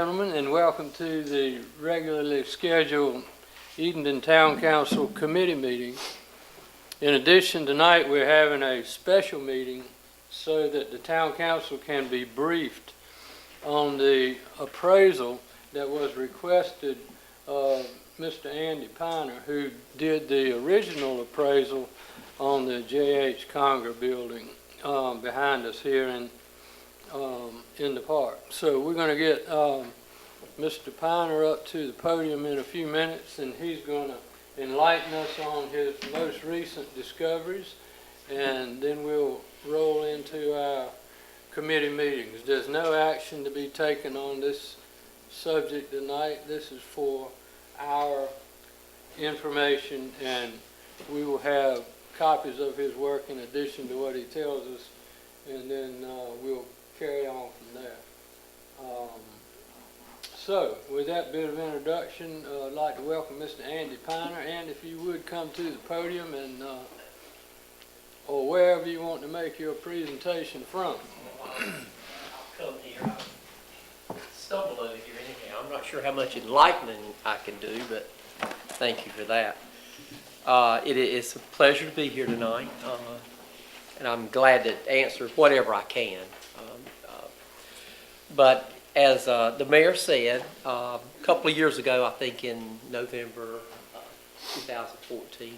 Gentlemen, and welcome to the regularly scheduled Edenton Town Council Committee meeting. In addition, tonight we're having a special meeting so that the Town Council can be briefed on the appraisal that was requested of Mr. Andy Piner, who did the original appraisal on the J.H. Conger building behind us here in the park. So we're going to get Mr. Piner up to the podium in a few minutes, and he's going to enlighten us on his most recent discoveries, and then we'll roll into our committee meetings. There's no action to be taken on this subject tonight. This is for our information, and we will have copies of his work in addition to what he tells us, and then we'll carry on from there. So, with that bit of introduction, I'd like to welcome Mr. Andy Piner. And if you would come to the podium and or wherever you want to make your presentation from. I'll come here. I stumbled over here anyhow. I'm not sure how much enlightening I can do, but thank you for that. It is a pleasure to be here tonight, and I'm glad to answer whatever I can. But as the mayor said, a couple of years ago, I think in November 2014,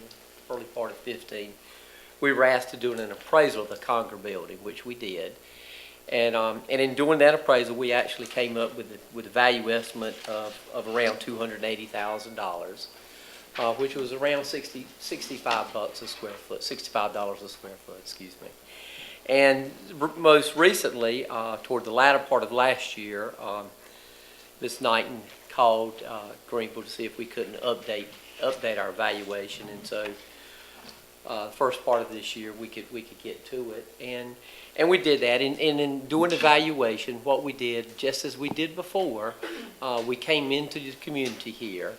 early part of 15, we were asked to do an appraisal of the Conger building, which we did. And in doing that appraisal, we actually came up with a value estimate of around $280,000, which was around $65 a square foot, $65 a square foot, excuse me. And most recently, toward the latter part of last year, Ms. Knighton called Greenville to see if we couldn't update our valuation, and so the first part of this year we could get to it, and we did that. And in doing the valuation, what we did, just as we did before, we came into the community here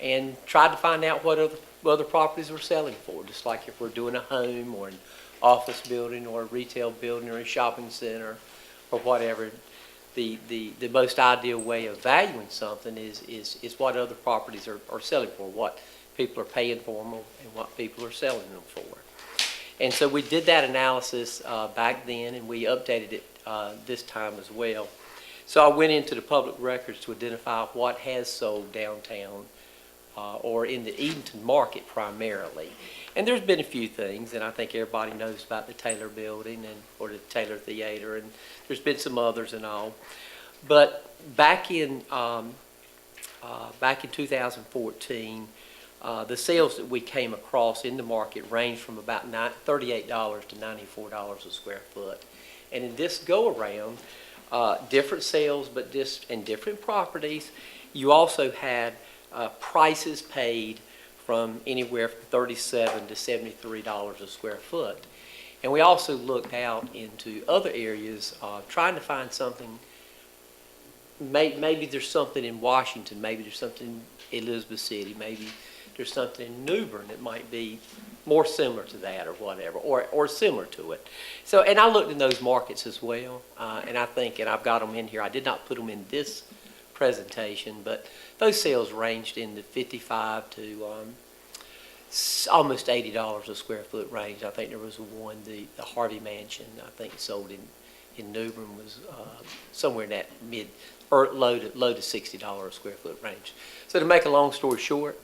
and tried to find out what other properties were selling for, just like if we're doing a home or an office building or a retail building or a shopping center or whatever. The most ideal way of valuing something is what other properties are selling for, what people are paying for them and what people are selling them for. And so we did that analysis back then, and we updated it this time as well. So I went into the public records to identify what has sold downtown or in the Edenton market primarily. And there's been a few things, and I think everybody knows about the Taylor building or the Taylor Theater, and there's been some others and all. But back in 2014, the sales that we came across in the market ranged from about $38 to $94 a square foot. And in this go-around, different sales, but different properties, you also had prices paid from anywhere from $37 to $73 a square foot. And we also looked out into other areas trying to find something. Maybe there's something in Washington, maybe there's something in Elizabeth City, maybe there's something in New Bern that might be more similar to that or whatever, or similar to it. So, and I looked in those markets as well, and I think, and I've got them in here, I did not put them in this presentation, but those sales ranged in the $55 to almost $80 a square foot range. I think there was one, the Harvey Mansion, I think sold in New Bern was somewhere in that low to $60 a square foot range. So to make a long story short,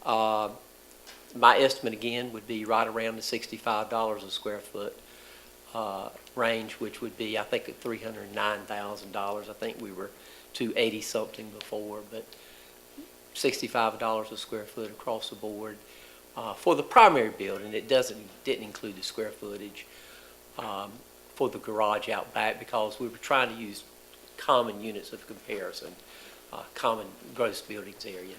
my estimate again would be right around the $65 a square foot range, which would be, I think, at $309,000. I think we were $280 something before, but $65 a square foot across the board for the primary building. It didn't include the square footage for the garage out back, because we were trying to use common units of comparison, common gross buildings area.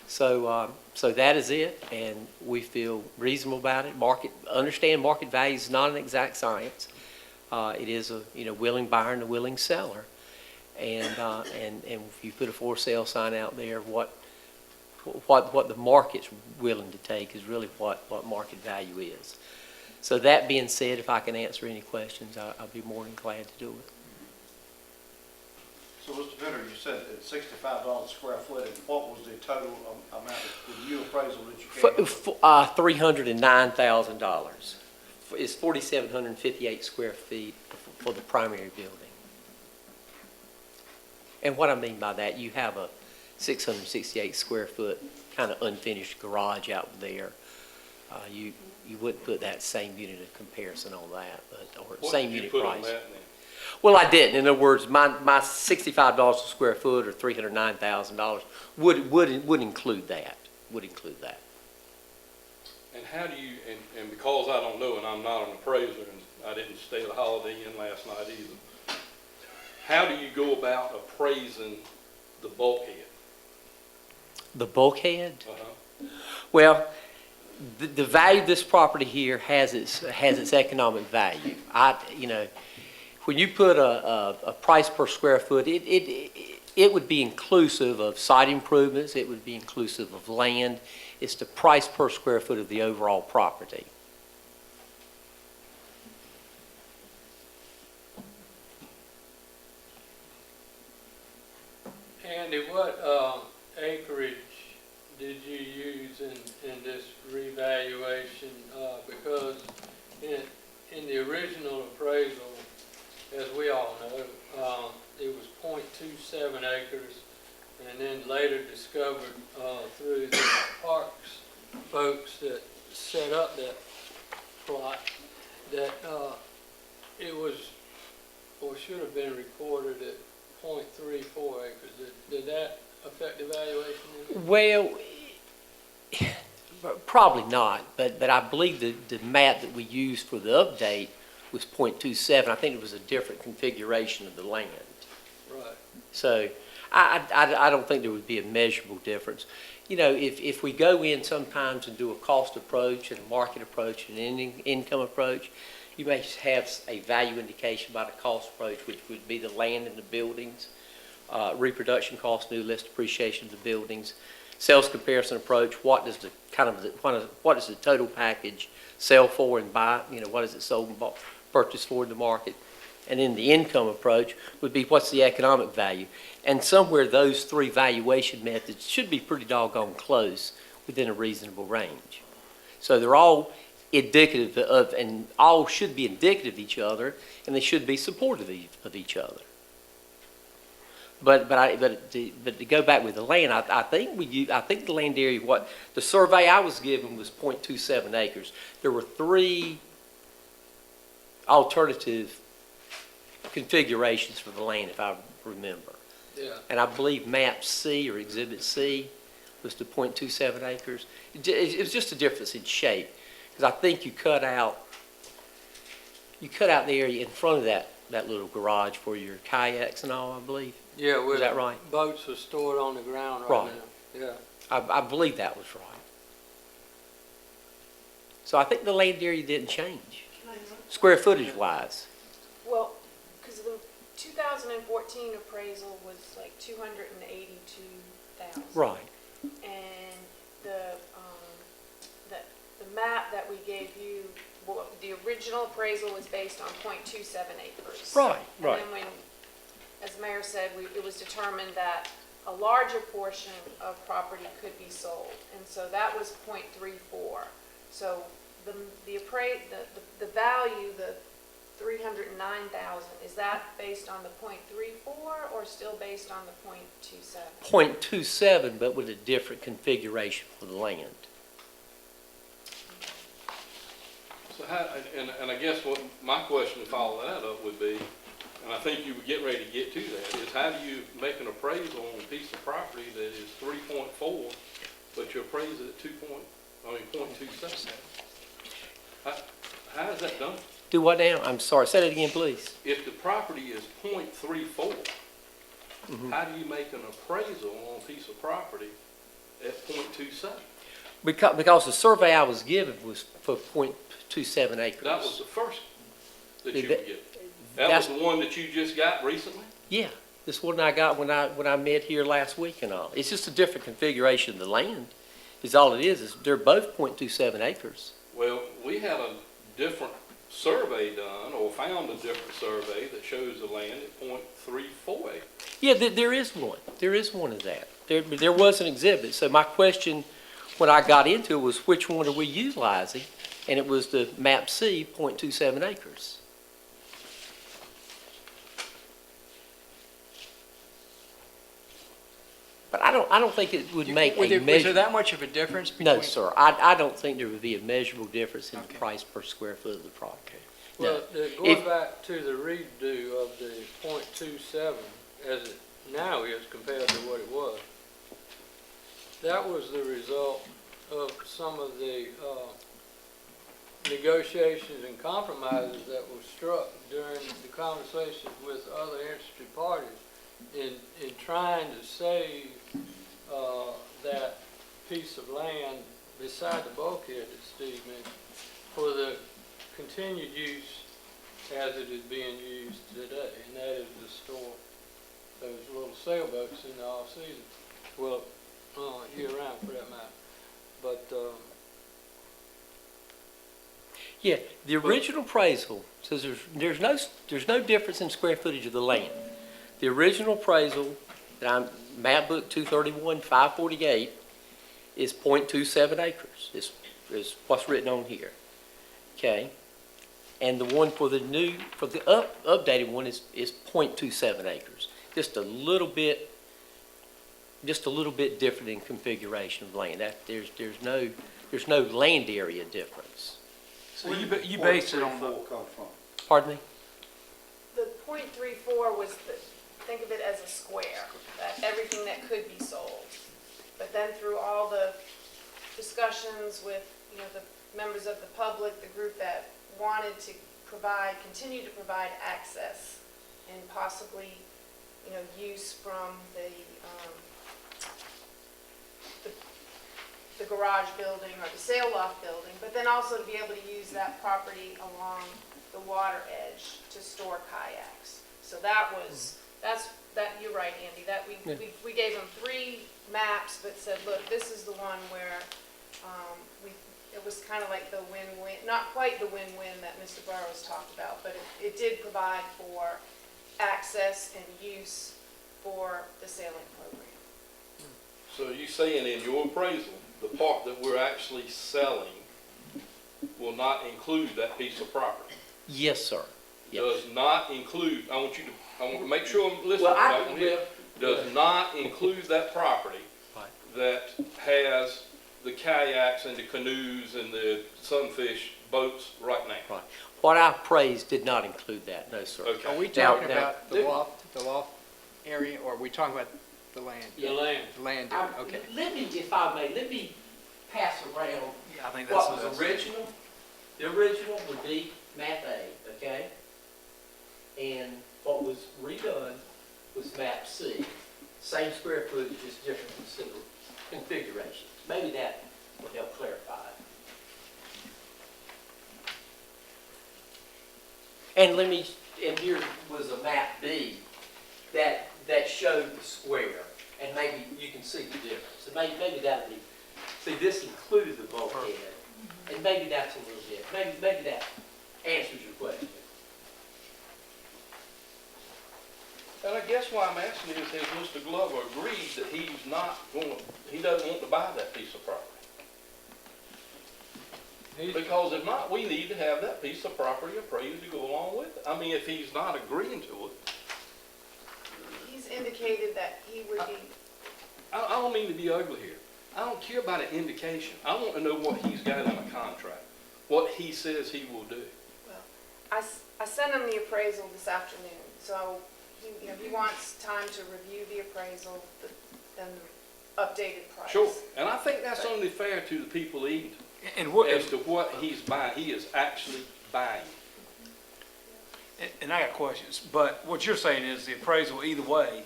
So that is it, and we feel reasonable about it. Understand market value is not an exact science. It is a willing buyer and a willing seller. And if you put a for sale sign out there, what the market's willing to take is really what market value is. So that being said, if I can answer any questions, I'll be more than glad to do it. So, Mr. Benner, you said it's $65 a square foot, and what was the total amount of the new appraisal that you gave? $309,000. It's 4,758 square feet for the primary building. And what I mean by that, you have a 668 square foot kind of unfinished garage out there. You wouldn't put that same unit of comparison on that, or same unit price. What did you put on that then? Well, I didn't. In other words, my $65 a square foot or $309,000 would include that. Would include that. And how do you, and because I don't know, and I'm not an appraiser, and I didn't stay the Holiday Inn last night either, how do you go about appraising the bulkhead? The bulkhead? Uh-huh. Well, the value of this property here has its economic value. When you put a price per square foot, it would be inclusive of site improvements, it would be inclusive of land. It's the price per square foot of the overall property. Andy, what acreage did you use in this revaluation? Because in the original appraisal, as we all know, it was 0.27 acres, and then later discovered through the parks folks that set up that plot that it was, or should have been recorded at 0.34 acres. Did that affect the valuation? Well, probably not, but I believe the map that we used for the update was 0.27. I think it was a different configuration of the land. Right. So I don't think there would be a measurable difference. You know, if we go in sometimes and do a cost approach and a market approach and an income approach, you may have a value indication by the cost approach, which would be the land and the buildings, reproduction cost, new list depreciation of the buildings, sales comparison approach. What does the what does the total package sell for and buy? You know, what is it sold and purchased for in the market? And then the income approach would be what's the economic value. And somewhere those three valuation methods should be pretty doggone close within a reasonable range. So they're all indicative of, and all should be indicative of each other, and they should be supportive of each other. But to go back with the land, I think the land area, what the survey I was given was 0.27 acres. There were three alternative configurations for the land, if I remember. Yeah. And I believe map C or exhibit C was the 0.27 acres. It was just a difference in shape, because I think you cut out the area in front of that little garage for your kayaks and all, I believe. Yeah, Is that right? Boats are stored on the ground right now. Yeah. I believe that was right. So I think the land area didn't change, square footage wise. Well, because the 2014 appraisal was like 282,000. Right. And the map that we gave you, well, the original appraisal was based on 0.27 acres. Right, right. And then when, as the mayor said, it was determined that a larger portion of property could be sold, and so that was 0.34. So the value, the 309,000, is that based on the 0.34 or still based on the 0.27? 0.27, but with a different configuration for the land. So how, and I guess what my question to follow that up would be, and I think you would get ready to get to that, is how do you make an appraisal on a piece of property that is 3.4, but you appraise it at 0.27? How is that done? Do what now? I'm sorry. Say that again, please. If the property is 0.34, how do you make an appraisal on a piece of property at 0.27? Because the survey I was given was for 0.27 acres. That was the first that you would get. That was the one that you just got recently? Yeah, this one I got when I met here last week and all. It's just a different configuration of the land. Is all it is they're both 0.27 acres. Well, we had a different survey done or found a different survey that shows the land at .34 acres. Yeah, there is one. There is one of that. There was an exhibit. So my question when I got into it was, which one are we utilizing? And it was the map C, 0.27 acres. But I don't think it would make a Was there measure. that much of a difference between? No, sir. I don't think there would be a measurable difference in the Okay. price per square foot of the property. Well, If- going back to the redo of the .27 as it now is compared to what it was, that was the result of some of the negotiations and compromises that were struck during the conversations with other interested parties in trying to save that piece of land beside the bulkhead that Steve mentioned for the continued use as it is being used today, and that is to store those little sailboats in the off-season, well, year-round for that matter. But, Yeah, the original appraisal says there's no difference in square footage of the land. The original appraisal that I'm, map book 231, 548, is .27 acres, is what's written on here. Okay? And the one for the updated one is .27 acres. Just a little bit different in configuration of land. There's no land area difference. So you based it on the, .34 come from? Pardon me? The .34 was think of it as a square, that everything that could be sold. But then through all the discussions with, the members of the public, the group that wanted to continue to provide access and possibly, use from the garage building or the sail loft building, but then also to be able to use that property along the water edge to store kayaks. So you're right, Andy, we gave them 3 maps, but said, look, this is the one where it was kind of like the win-win, not quite the win-win that Mr. Burrows talked about, but it did provide for access and use for the sailing program. So you saying in your appraisal, the part that we're actually selling will not include that piece of property? Yes, sir. Yep. Does not include, I want to make sure I'm listening. Well, right here. Does not include that property Right. that has the kayaks and the canoes and the sunfish boats right now. Right. What I appraised did not include that, no, sir. Okay. are we Now- talking about the loft area, or are we talking about the land? the land. The land area, okay. Let me pass around Yeah, I think what was original. The original would be map A, okay? And what was redone was map C. Same square footage, just different configuration. Maybe that will help clarify it. And here was a map B that showed the square, and maybe you can see the difference. And maybe that'll be, see, this included the bulkhead, and maybe that's a little bit, maybe that answers your question. And I guess why I'm asking is, has Mr. Glover agreed that he doesn't want to buy that piece of property? Because if not, we need to have that piece of property appraised to go along with it. I mean, if he's not agreeing to it, He's indicated that he would be, I don't mean to be ugly here. I don't care about an indication. I want to know what he's got in a contract, what he says he will do. I sent him the appraisal this afternoon, so he wants time to review the appraisal and the updated price. Sure, and I think that's only fair to the people of Edenton And what, as to what he's buying. He is actually buying. And I got questions, but what you're saying is the appraisal either way,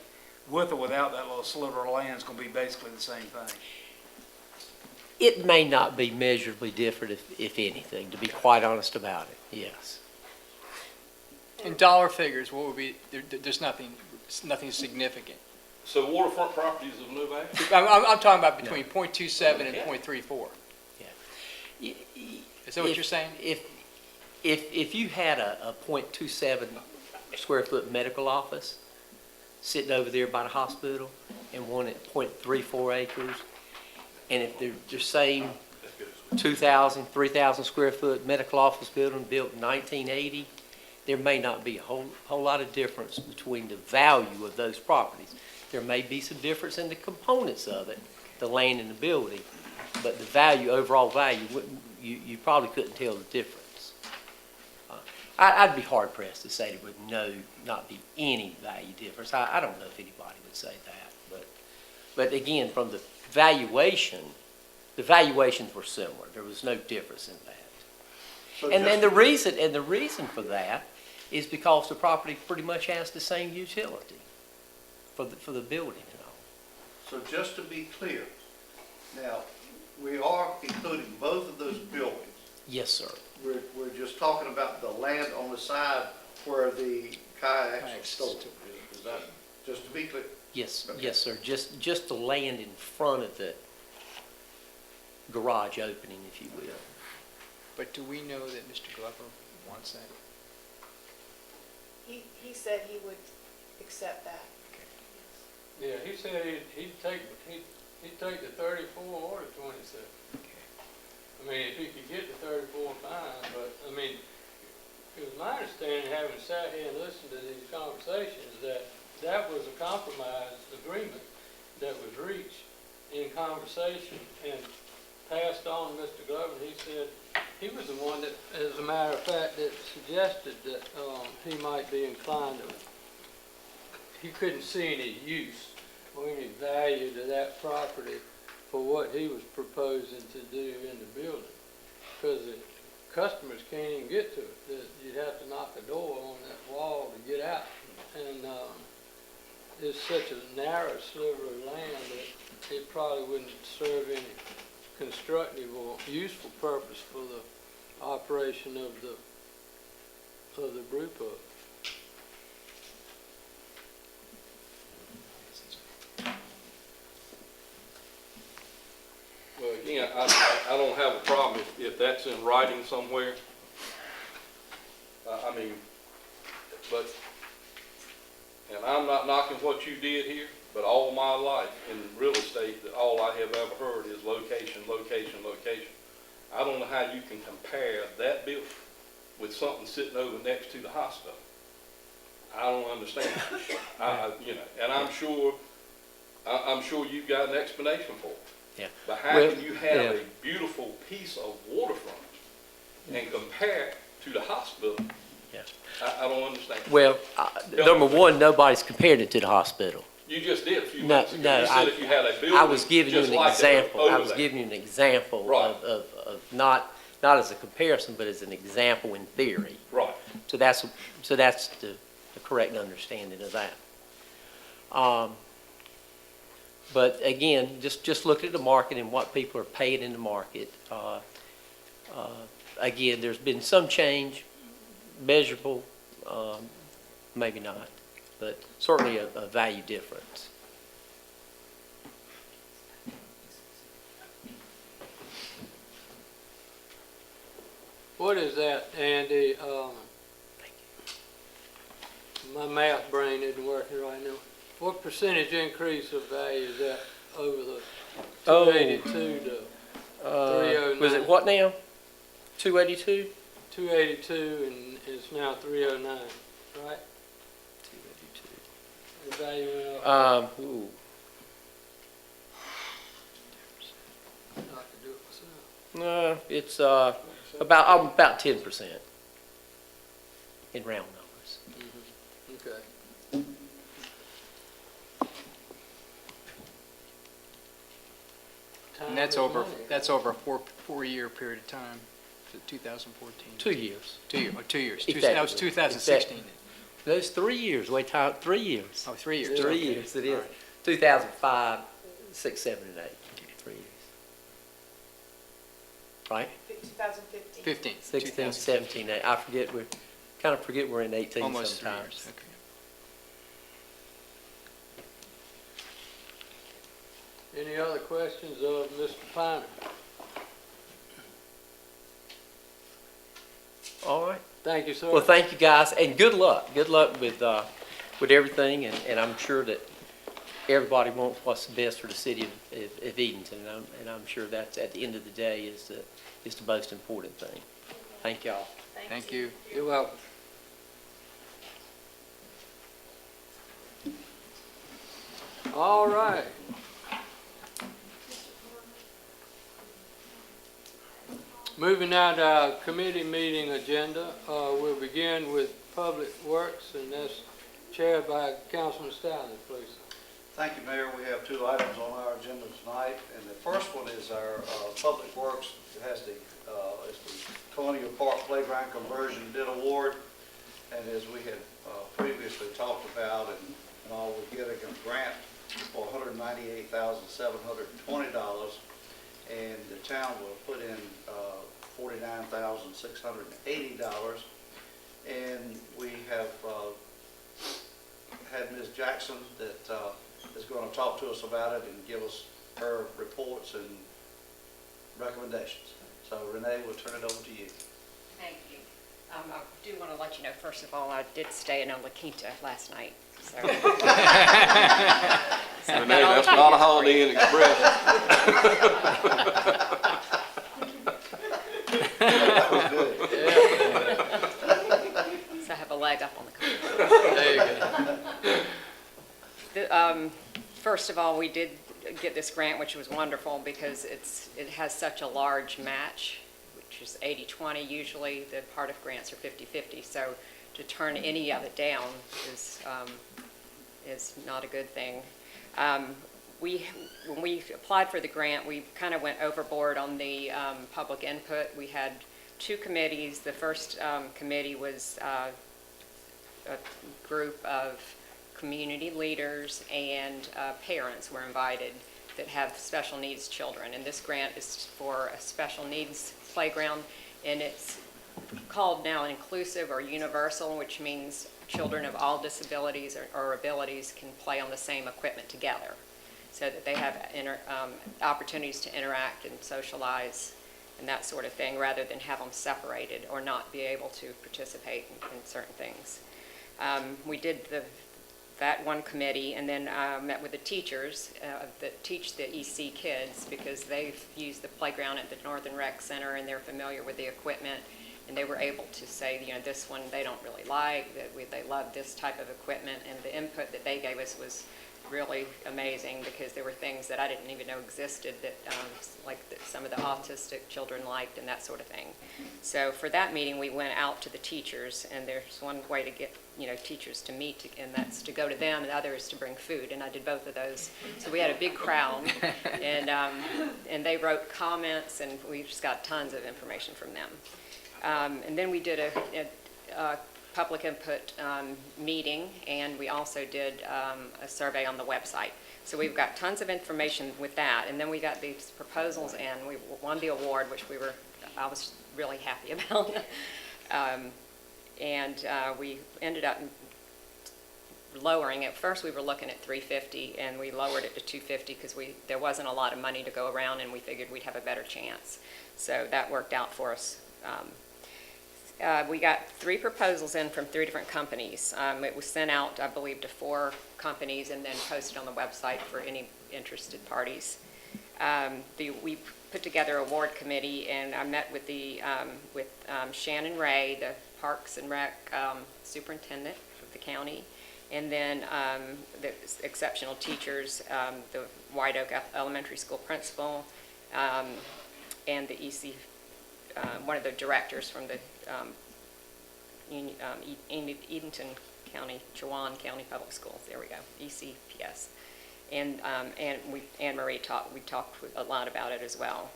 with or without that little sliver of land, is gonna be basically the same thing. It may not be measurably different, if anything, to be quite honest about it, yes. in dollar figures, what would be, there's nothing significant. So waterfront properties of no value? I'm talking about between .27 and Yeah. .34. Y- Is that what if- you're saying? if you had a .27 square foot medical office sitting over there by the hospital and one at .34 acres, and if they're the same 2,000, 3,000 square foot medical office building built in 1980, there may not be a whole lot of difference between the value of those properties. There may be some difference in the components of it, the land and the building, but the value, overall value, you probably couldn't tell the difference. I'd be hard pressed to say there would not be any value difference. I don't know if anybody would say that, but again, from the valuations were similar. There was no difference in that. So And then just- the reason for that is because the property pretty much has the same utility for the building and all. So just to be clear, now, we are including both of those buildings. Yes, sir. We're just talking about the land on the side where the kayaks are Kayaks. stored. Is that, just to be clear? Yes, Okay. yes, sir. Just the land in front of the garage opening, if you will. But do we know that Mr. Glover wants that? He said he would accept that. Yeah, he said he'd take the 34 or the 27. I mean, if he could get the 34, fine, but, I mean, it was my understanding, having sat here and listened to these conversations, that was a compromise agreement that was reached in conversation and passed on to Mr. Glover. He said, he was the one that, as a matter of fact, that suggested that he might be inclined to, he couldn't see any use or any value to that property for what he was proposing to do in the building. Because the customers can't even get to it. You'd have to knock a door on that wall to get out. And it's such a narrow sliver of land that it probably wouldn't serve any constructive or useful purpose for the operation of the brew pub. Well, again, I don't have a problem if that's in writing somewhere. I mean, but, and I'm not knocking what you did here, but all my life in real estate, that all I have ever heard is location, location, location. I don't know how you can compare that building with something sitting over next to the hospital. I don't understand. You know, and I'm sure you've got an explanation for it. Yeah. But how Well, can you have yeah. a beautiful piece of waterfront and compare it to the hospital? Yeah. I don't understand. Well, number one, nobody's compared it to the hospital. You just did a few No, minutes ago. no, You said if you had a building I was giving you just an like that example. I over was there. giving you an example Right. of not as a comparison, but as an example in theory. Right. So that's the correct understanding of that. But again, just look at the market and what people are paying in the market. Again, there's been some change, measurable, maybe not, but certainly a value difference. What is that, Andy? My math brain isn't working right now. What percentage increase of value is that over the Oh. 282 to 309? Was it what now? 282? 282 and it's now 309, right? 282. The value went up. Ooh. I could do it myself. No, it's about 10% in round numbers. Okay. And that's Time is over, money. that's over a four-year period of time, to 2014. 2 years. 2 years, oh, 2 years. Exactly. That was 2016. Exactly. Those 3 years. Wait, 3 years. Oh, 3 years. 3 okay. years. It is. All right. 2005, 6, 7, and 8. 3 years. Right? 2015. 15. 16, 17, 8. I forget we're in 18 Almost 3 sometimes. years, okay. Any other questions of Mr. Piner? All right. Thank you, sir. Well, thank you, guys, and good luck. Good luck with everything, and I'm sure that everybody wants what's the best for the city of Edenton, and I'm sure that's, at the end of the day, is the most important thing. Thank y'all. Thank you. You're welcome. All right. Moving now to our committee meeting agenda, we'll begin with Public Works, and that's chaired by Councilman Staley, please. Thank you, Mayor. We have two items on our agenda tonight, and the first one is our Public Works. It has it's the Colonial Park Playground Conversion Bid Award, and as we had previously talked about, and all, we're getting a grant for $198,720, and the town will put in $49,680, and we have had Ms. Jackson that is going to talk to us about it and give us her reports and recommendations. So Renee, we'll turn it over to you. Thank you. I do want to let you know, first of all, I did stay in La Quinta last night. So. Renee, that's not a Holiday Inn Express. That was good. So I have a leg up on the car. There you go. First of all, we did get this grant, which was wonderful because it has such a large match, which is 80-20. Usually the part of grants are 50-50. So to turn any of it down is not a good thing. When we applied for the grant, we kind of went overboard on the public input. We had two committees. The first committee was a group of community leaders and parents were invited that have special needs children. And this grant is for a special needs playground, and it's called now inclusive or universal, which means children of all disabilities or abilities can play on the same equipment together, so that they have opportunities to interact and socialize and that sort of thing, rather than have them separated or not be able to participate in certain things. We did that one committee, and then met with the teachers that teach the EC kids, because they've used the playground at the Northern Rec Center and they're familiar with the equipment, and they were able to say, this one they don't really like, that they love this type of equipment, and the input that they gave us was really amazing, because there were things that I didn't even know existed that some of the autistic children liked and that sort of thing. So for that meeting, we went out to the teachers, and there's one way to get teachers to meet, and that's to go to them, and the other is to bring food, and I did both of those. So we had a big crowd, and they wrote comments, and we just got tons of information from them. And then we did a public input meeting, and we also did a survey on the website. So we've got tons of information with that, and then we got these proposals in. We won the award, which I was really happy about. And we ended up lowering it. First we were looking at $350, and we lowered it to $250 because there wasn't a lot of money to go around, and we figured we'd have a better chance. So that worked out for us. We got 3 proposals in from 3 different companies. It was sent out, I believe, to 4 companies and then posted on the website for any interested parties. We put together an award committee, and I met with Shannon Ray, the Parks and Rec superintendent of the county, and then the exceptional teachers, the White Oak Elementary School principal, and the EC, one of the directors from the Edenton County, Chowan County Public Schools. There we go, ECPS. And Anne Marie we talked a lot about it as well.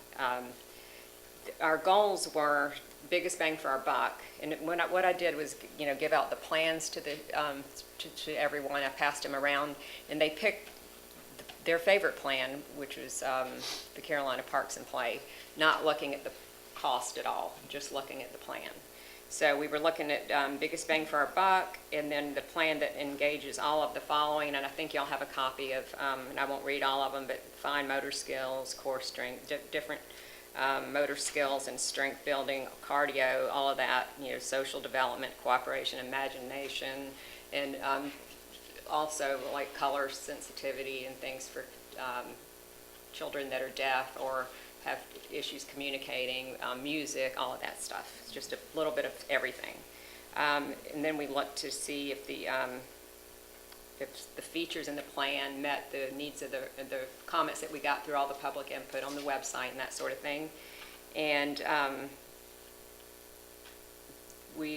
Our goals were biggest bang for our buck, and what I did was give out the plans to everyone. I passed them around, and they picked their favorite plan, which was the Carolina Parks and Play, not looking at the cost at all, just looking at the plan. So we were looking at biggest bang for our buck, and then the plan that engages all of the following, and I think y'all have a copy of, and I won't read all of them, but fine motor skills, core strength, different motor skills and strength building, cardio, all of that, social development, cooperation, imagination, and also like color sensitivity and things for children that are deaf or have issues communicating, music, all of that stuff. It's just a little bit of everything. And then we looked to see if the features in the plan met the needs of the comments that we got through all the public input on the website and that sort of thing. And I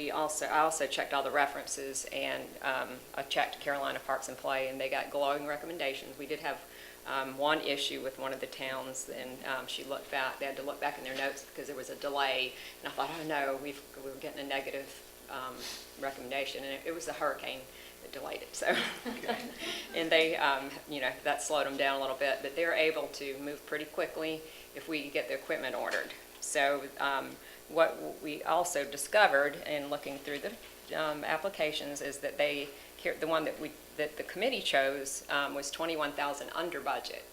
also checked all the references, and I checked Carolina Parks and Play, and they got glowing recommendations. We did have one issue with one of the towns, and they had to look back in their notes because there was a delay, and I thought, oh no, we were getting a negative recommendation, and it was the hurricane that delayed it. So, and they, that slowed them down a little bit, but they're able to move pretty quickly if we get the equipment ordered. So, what we also discovered in looking through the applications is that the one that the committee chose was $21,000 under budget,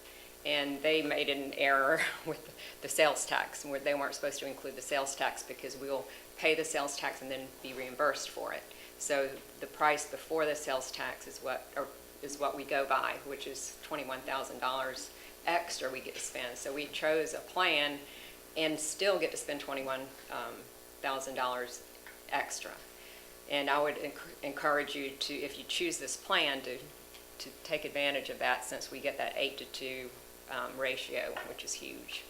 and they made an error with the sales tax, where they weren't supposed to include the sales tax because we'll pay the sales tax and then be reimbursed for it. So the price before the sales tax is what we go by, which is $21,000 extra we get to spend. So we chose a plan and still get to spend $21,000 extra. And I would encourage you to, if you choose this plan, to take advantage of that, since we get that 8-to-2 ratio, which is huge.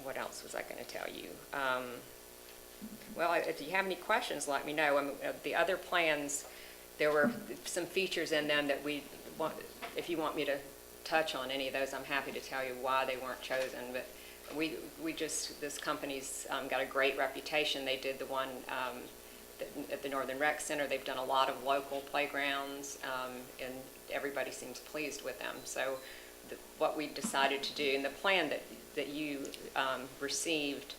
What else was I going to tell you? Well, if you have any questions, let me know. The other plans, there were some features in them that if you want me to touch on any of those, I'm happy to tell you why they weren't chosen. But this company's got a great reputation. They did the one at the Northern Rec Center. They've done a lot of local playgrounds, and everybody seems pleased with them. So what we decided to do, and the plan that you received,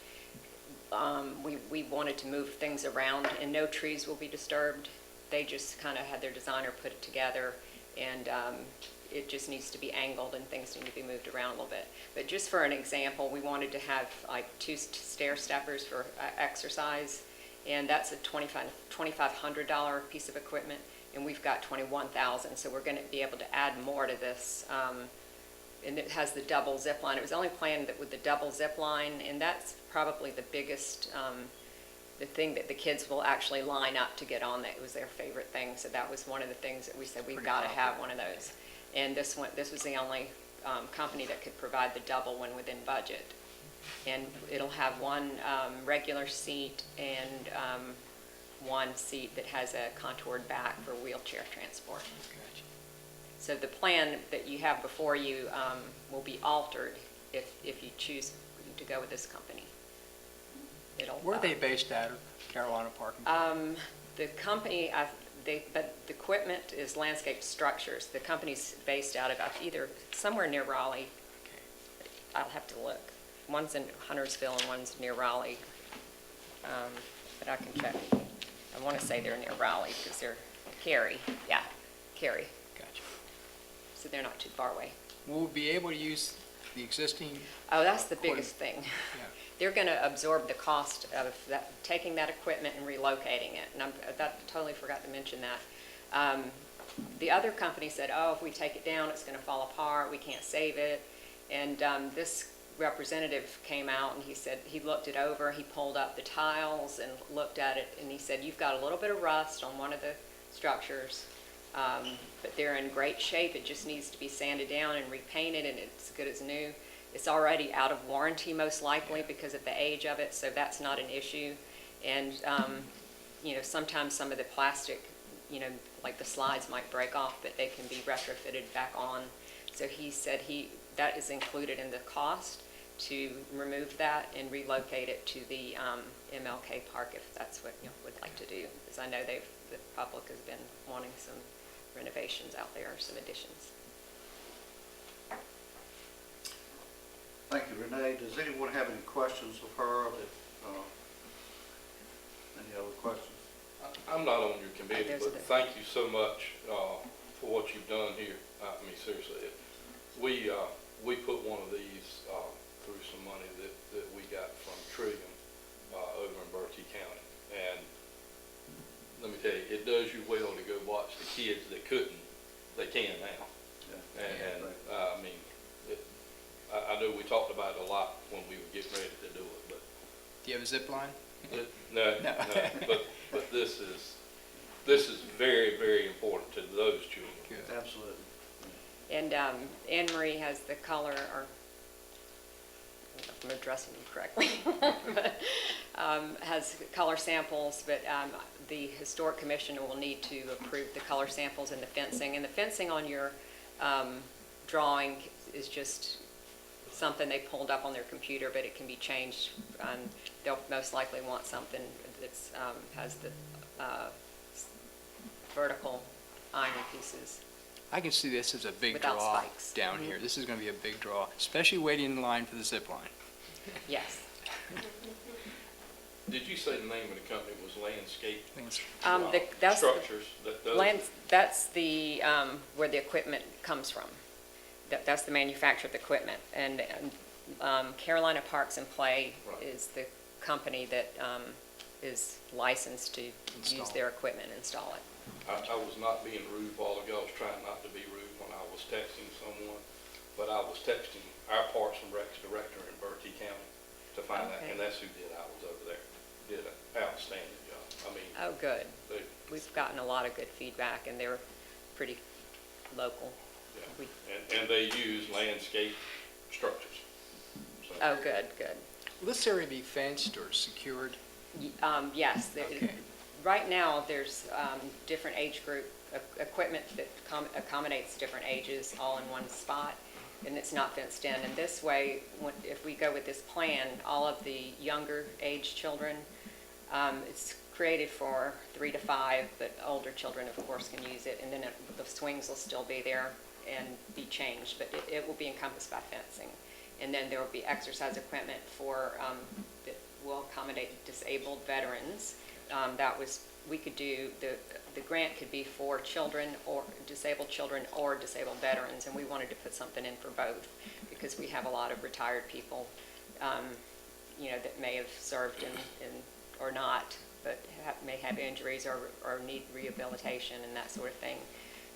we wanted to move things around, and no trees will be disturbed. They just kind of had their designer put it together, and it just needs to be angled, and things need to be moved around a little bit. But just for an example, we wanted to have like 2 stair steppers for exercise, and that's a $2,500 piece of equipment, and we've got $21,000, so we're going to be able to add more to this. And it has the double zip line. It was only planned with the double zip line, and that's probably the biggest, the thing that the kids will actually line up to get on. That it was their favorite thing. So that was one of the things that we said we've got to have one of those. And this was the only company that could provide the double one within budget. And it'll have one regular seat and one seat that has a contoured back for wheelchair transport. So the plan that you have before you will be altered if you choose to go with this company. Where are they based out of, Carolina Park? The company, but the equipment is Landscape Structures. The company's based out of either somewhere near Raleigh. I'll have to look. One's in Huntersville and one's near Raleigh. But I can check. I want to say they're near Raleigh because they're Cary. Yeah, Cary. Gotcha. So they're not too far away. Will we be able to use the existing? Oh, that's the biggest thing. Yeah. They're going to absorb the cost of taking that equipment and relocating it. And I totally forgot to mention that. The other company said, oh, if we take it down, it's going to fall apart. We can't save it. And this representative came out and he said he looked it over. He pulled up the tiles and looked at it, and he said, you've got a little bit of rust on one of the structures, but they're in great shape. It just needs to be sanded down and repainted, and it's good as new. It's already out of warranty, most likely, because of the age of it, so that's not an issue. And, sometimes some of the plastic, like the slides might break off, but they can be retrofitted back on. So he said that is included in the cost to remove that and relocate it to the MLK Park, if that's what you would like to do. Because I know the public has been wanting some renovations out there, some additions. Thank you, Renee. Does anyone have any questions of her? Any other questions? I'm not on your committee, There's but thank you so much for what you've done here. I mean, seriously, we put one of these through some money that we got from Trillium, over in Berkeley County. And let me tell you, it does you well to go watch the kids that couldn't, they can now. And, I mean, I know we talked about it a lot when we were getting ready to do it, but. Do you have a zip line? No, No. but this is very, very important to those children. Good. Absolutely. And Anne Marie has the color, or I don't know if I'm addressing you correctly, but, has color samples, but the Historic Commission will need to approve the color samples and the fencing. And the fencing on your drawing is just something they pulled up on their computer, but it can be changed. They'll most likely want something that's has the vertical iron pieces. I can see this as a big Without draw spikes. down here. This is going to be a big draw, especially waiting in line for the zip line. Yes. Did you say the name of the company was Landscape That's Structures? That does- That's the, where the equipment comes from. That's the manufacturer of the equipment. And Carolina Parks and Play Right. is the company that is licensed to use Install. their equipment and install it. I was not being rude a while ago. I was trying not to be rude when I was texting someone, but I was texting our Parks and Recs director in Berkeley County to find out, Okay. and that's who did. I was over there. Did an outstanding job. I mean, Oh, good. they, We've gotten a lot of good feedback, and they're pretty local. yeah. We- And they use Landscape Structures. So, Oh, good, good. Will this area be fenced or secured? Yes. Okay. Right now, there's different age group equipment that accommodates different ages all in one spot, and it's not fenced in. And this way, if we go with this plan, all of the younger age children, it's created for 3 to 5, but older children, of course, can use it. And then the swings will still be there and be changed, but it will be encompassed by fencing. And then there will be exercise equipment for that will accommodate disabled veterans. We could do, the grant could be for children or disabled veterans, and we wanted to put something in for both because we have a lot of retired people, that may have served or not, but may have injuries or need rehabilitation and that sort of thing.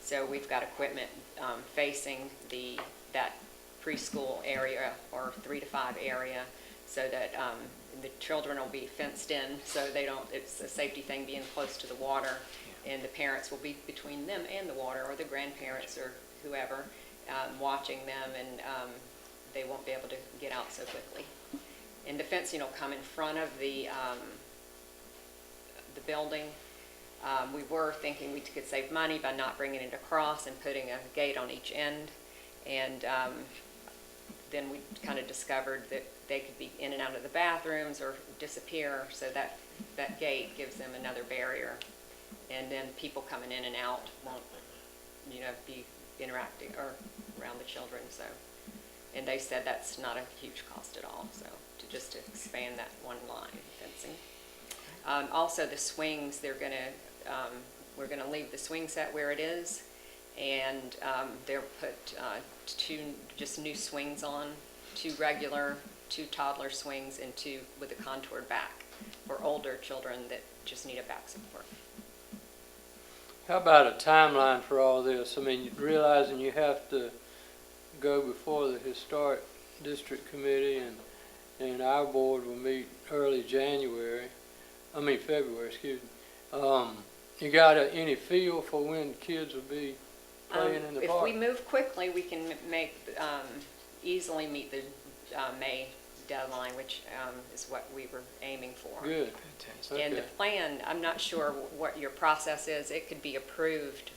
So we've got equipment facing that preschool area or 3 to 5 area so that the children will be fenced in so it's a safety thing being close to the water, and the parents will be between them and the water, or the grandparents or whoever watching them, and they won't be able to get out so quickly. And the fencing will come in front of the building. We were thinking we could save money by not bringing it across and putting a gate on each end, and then we kind of discovered that they could be in and out of the bathrooms or disappear, so that gate gives them another barrier. And then people coming in and out won't, be interacting or around the children, so. And they said that's not a huge cost at all, so to expand that one line fencing. Also the swings, we're gonna leave the swing set where it is, and they'll put 2 just new swings on, 2 regular, 2 toddler swings, and 2 with a contoured back for older children that just need a back support. How about a timeline for all this? I mean, realizing you have to go before the Historic District Committee, and our board will meet early February, excuse me. You got any feel for when kids will be playing in the park? If we move quickly, we can easily meet the May deadline, which is what we were aiming for. Good. Fantastic. And the Okay. plan, I'm not sure what your process is. It could be approved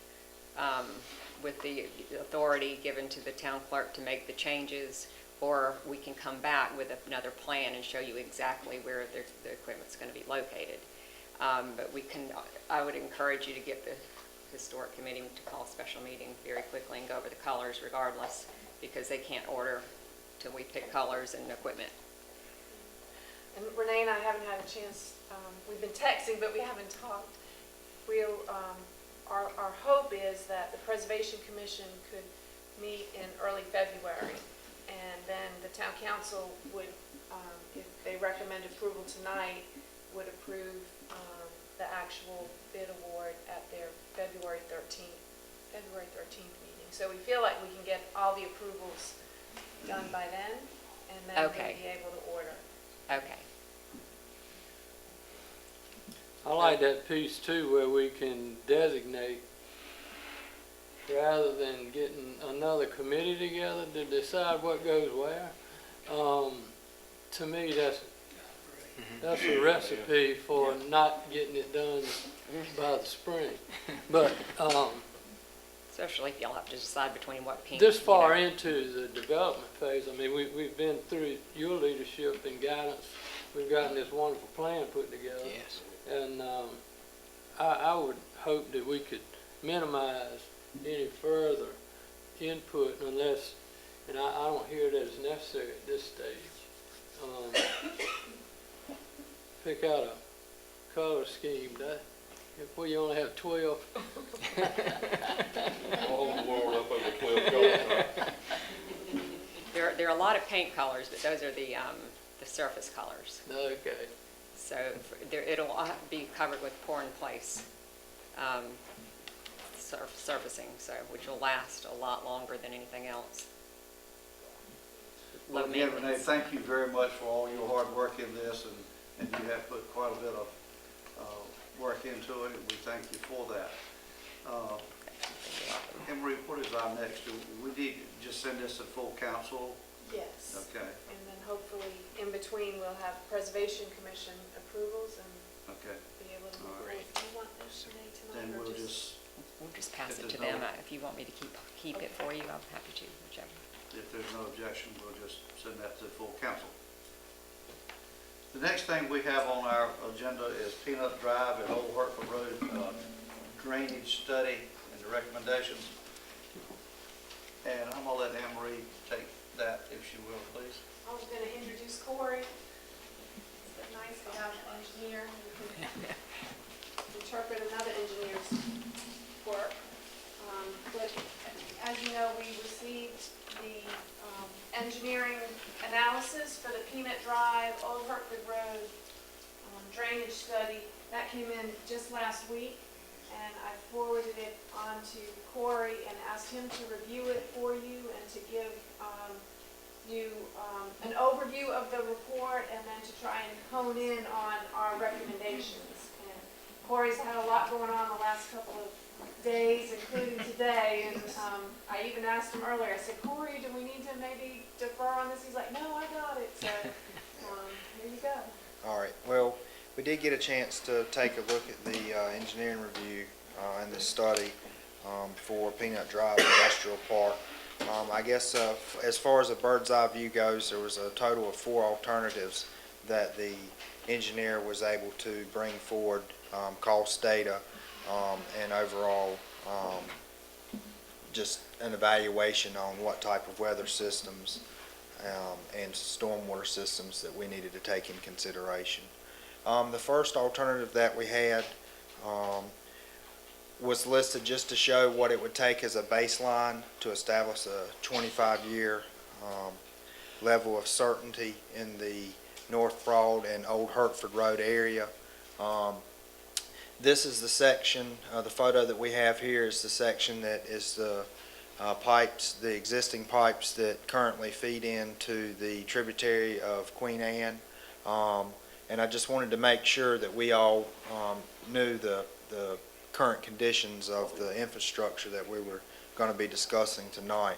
with the authority given to the town clerk to make the changes, or we can come back with another plan and show you exactly where the equipment's going to be located. But I would encourage you to get the Historic Committee to call a special meeting very quickly and go over the colors regardless, because they can't order till we pick colors and equipment. And Renee and I haven't had a chance, we've been texting, but we haven't talked. Our hope is that the Preservation Commission could meet in early February and then the town council would, if they recommend approval tonight, would approve the actual bid award at their February 13th meeting. So we feel like we can get all the approvals done by then, and then Okay. we'll be able to order. Okay. I like that piece too, where we can designate, rather than getting another committee together to decide what goes where. To me, that's a recipe for not getting it done by the spring. But, Especially if y'all have to decide between what pink. this you know. far into the development phase, I mean, we've been through your leadership and guidance. We've gotten this wonderful plan put together. Yes. And I would hope that we could minimize any further input unless, and I don't hear that it's necessary at this stage. Pick out a color scheme. Well, you only have 12. All the world up over 12 colors. There are a lot of paint colors, but those are the surface colors. Okay. So it'll all be covered with pour-in-place surfacing, so which will last a lot longer than anything else. Low Well, again, Renee, maintenance. thank you very much for all your hard work in this, and you have put quite a bit of work into it, and we thank you for that. Emery, what is our next? Do we need to just send this to full council? Yes. Okay, And then hopefully, in between, we'll have Preservation Commission approvals and okay. be able to move All forward. right. Do you want this, Renee, Then tonight, or we'll just? We'll just pass If it to there's them. no- If you want me to keep it for you, I'm happy to, whichever. If there's no objection, we'll just send that to full council. The next thing we have on our agenda is Peanut Drive and Old Hartford Road drainage study and the recommendations. And I'm gonna let Anne Marie take that, if she will, please. I was going to introduce Corey. It's nice to have an engineer who can interpret another engineer's work. But as you know, we received the engineering analysis for the Peanut Drive, Old Hartford Road drainage study. That came in just last week, and I forwarded it on to Corey and asked him to review it for you and to give you an overview of the report, and then to try and hone in on our recommendations. And Corey's had a lot going on the last couple of days, including today, and I even asked him earlier, I said, Corey, do we need to maybe defer on this? He's like, no, I got it, so here you go. All right, well, we did get a chance to take a look at the engineering review and the study for Peanut Drive Industrial Park. I guess as far as a bird's eye view goes, there was a total of 4 alternatives that the engineer was able to bring forward, cost data and overall just an evaluation on what type of weather systems and stormwater systems that we needed to take in consideration. The first alternative that we had was listed just to show what it would take as a baseline to establish a 25-year level of certainty in the North Broad and Old Hertford Road area. This is the section, the photo that we have here is the section that is the pipes, the existing pipes that currently feed into the tributary of Queen Anne. And I just wanted to make sure that we all knew the current conditions of the infrastructure that we were going to be discussing tonight.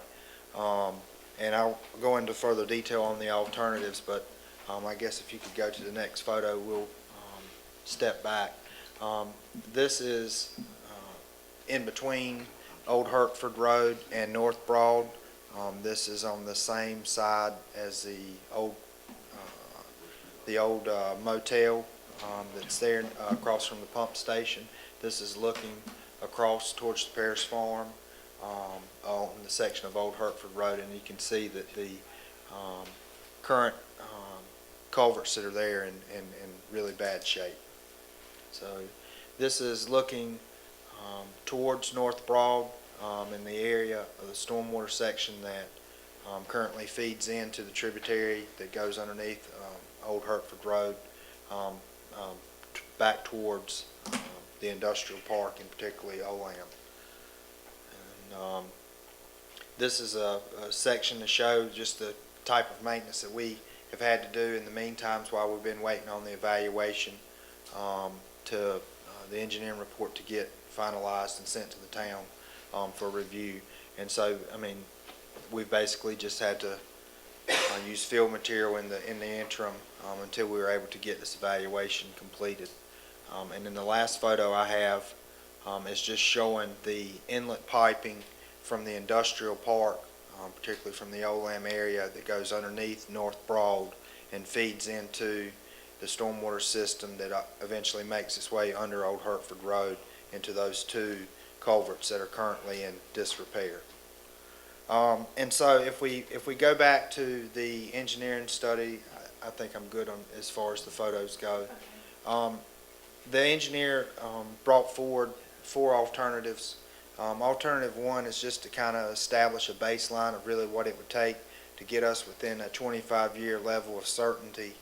And I'll go into further detail on the alternatives, but I guess if you could go to the next photo, we'll step back. This is in between Old Hertford Road and North Broad. This is on the same side as the old motel that's there across from the pump station. This is looking across towards the Paris Farm on the section of Old Hertford Road, and you can see that the current culverts that are there in really bad shape. So this is looking towards North Broad in the area of the stormwater section that currently feeds into the tributary that goes underneath Old Hertford Road back towards the industrial park, and particularly Olam. And this is a section to show just the type of maintenance that we have had to do in the meantime while we've been waiting on the evaluation to the engineering report to get finalized and sent to the town for review. And so, I mean, we've basically just had to use field material in the interim until we were able to get this evaluation completed. And then the last photo I have is just showing the inlet piping from the industrial park, particularly from the Olam area that goes underneath North Broad and feeds into the stormwater system that eventually makes its way under Old Hertford Road into those two culverts that are currently in disrepair. And so if we go back to the engineering study, I think I'm good on as far as the photos go. The engineer brought forward 4 alternatives. Alternative 1 is just to kind of establish a baseline of really what it would take to get us within a 25-year level of certainty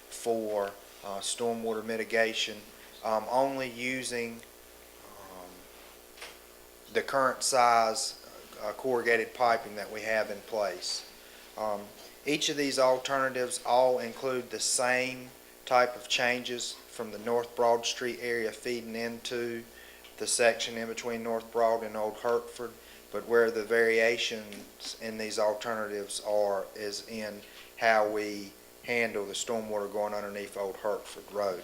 for stormwater mitigation, only using the current size corrugated piping that we have in place. Each of these alternatives all include the same type of changes from the North Broad Street area feeding into the section in between North Broad and Old Hertford, but where the variations in these alternatives are is in how we handle the stormwater going underneath Old Hertford Road.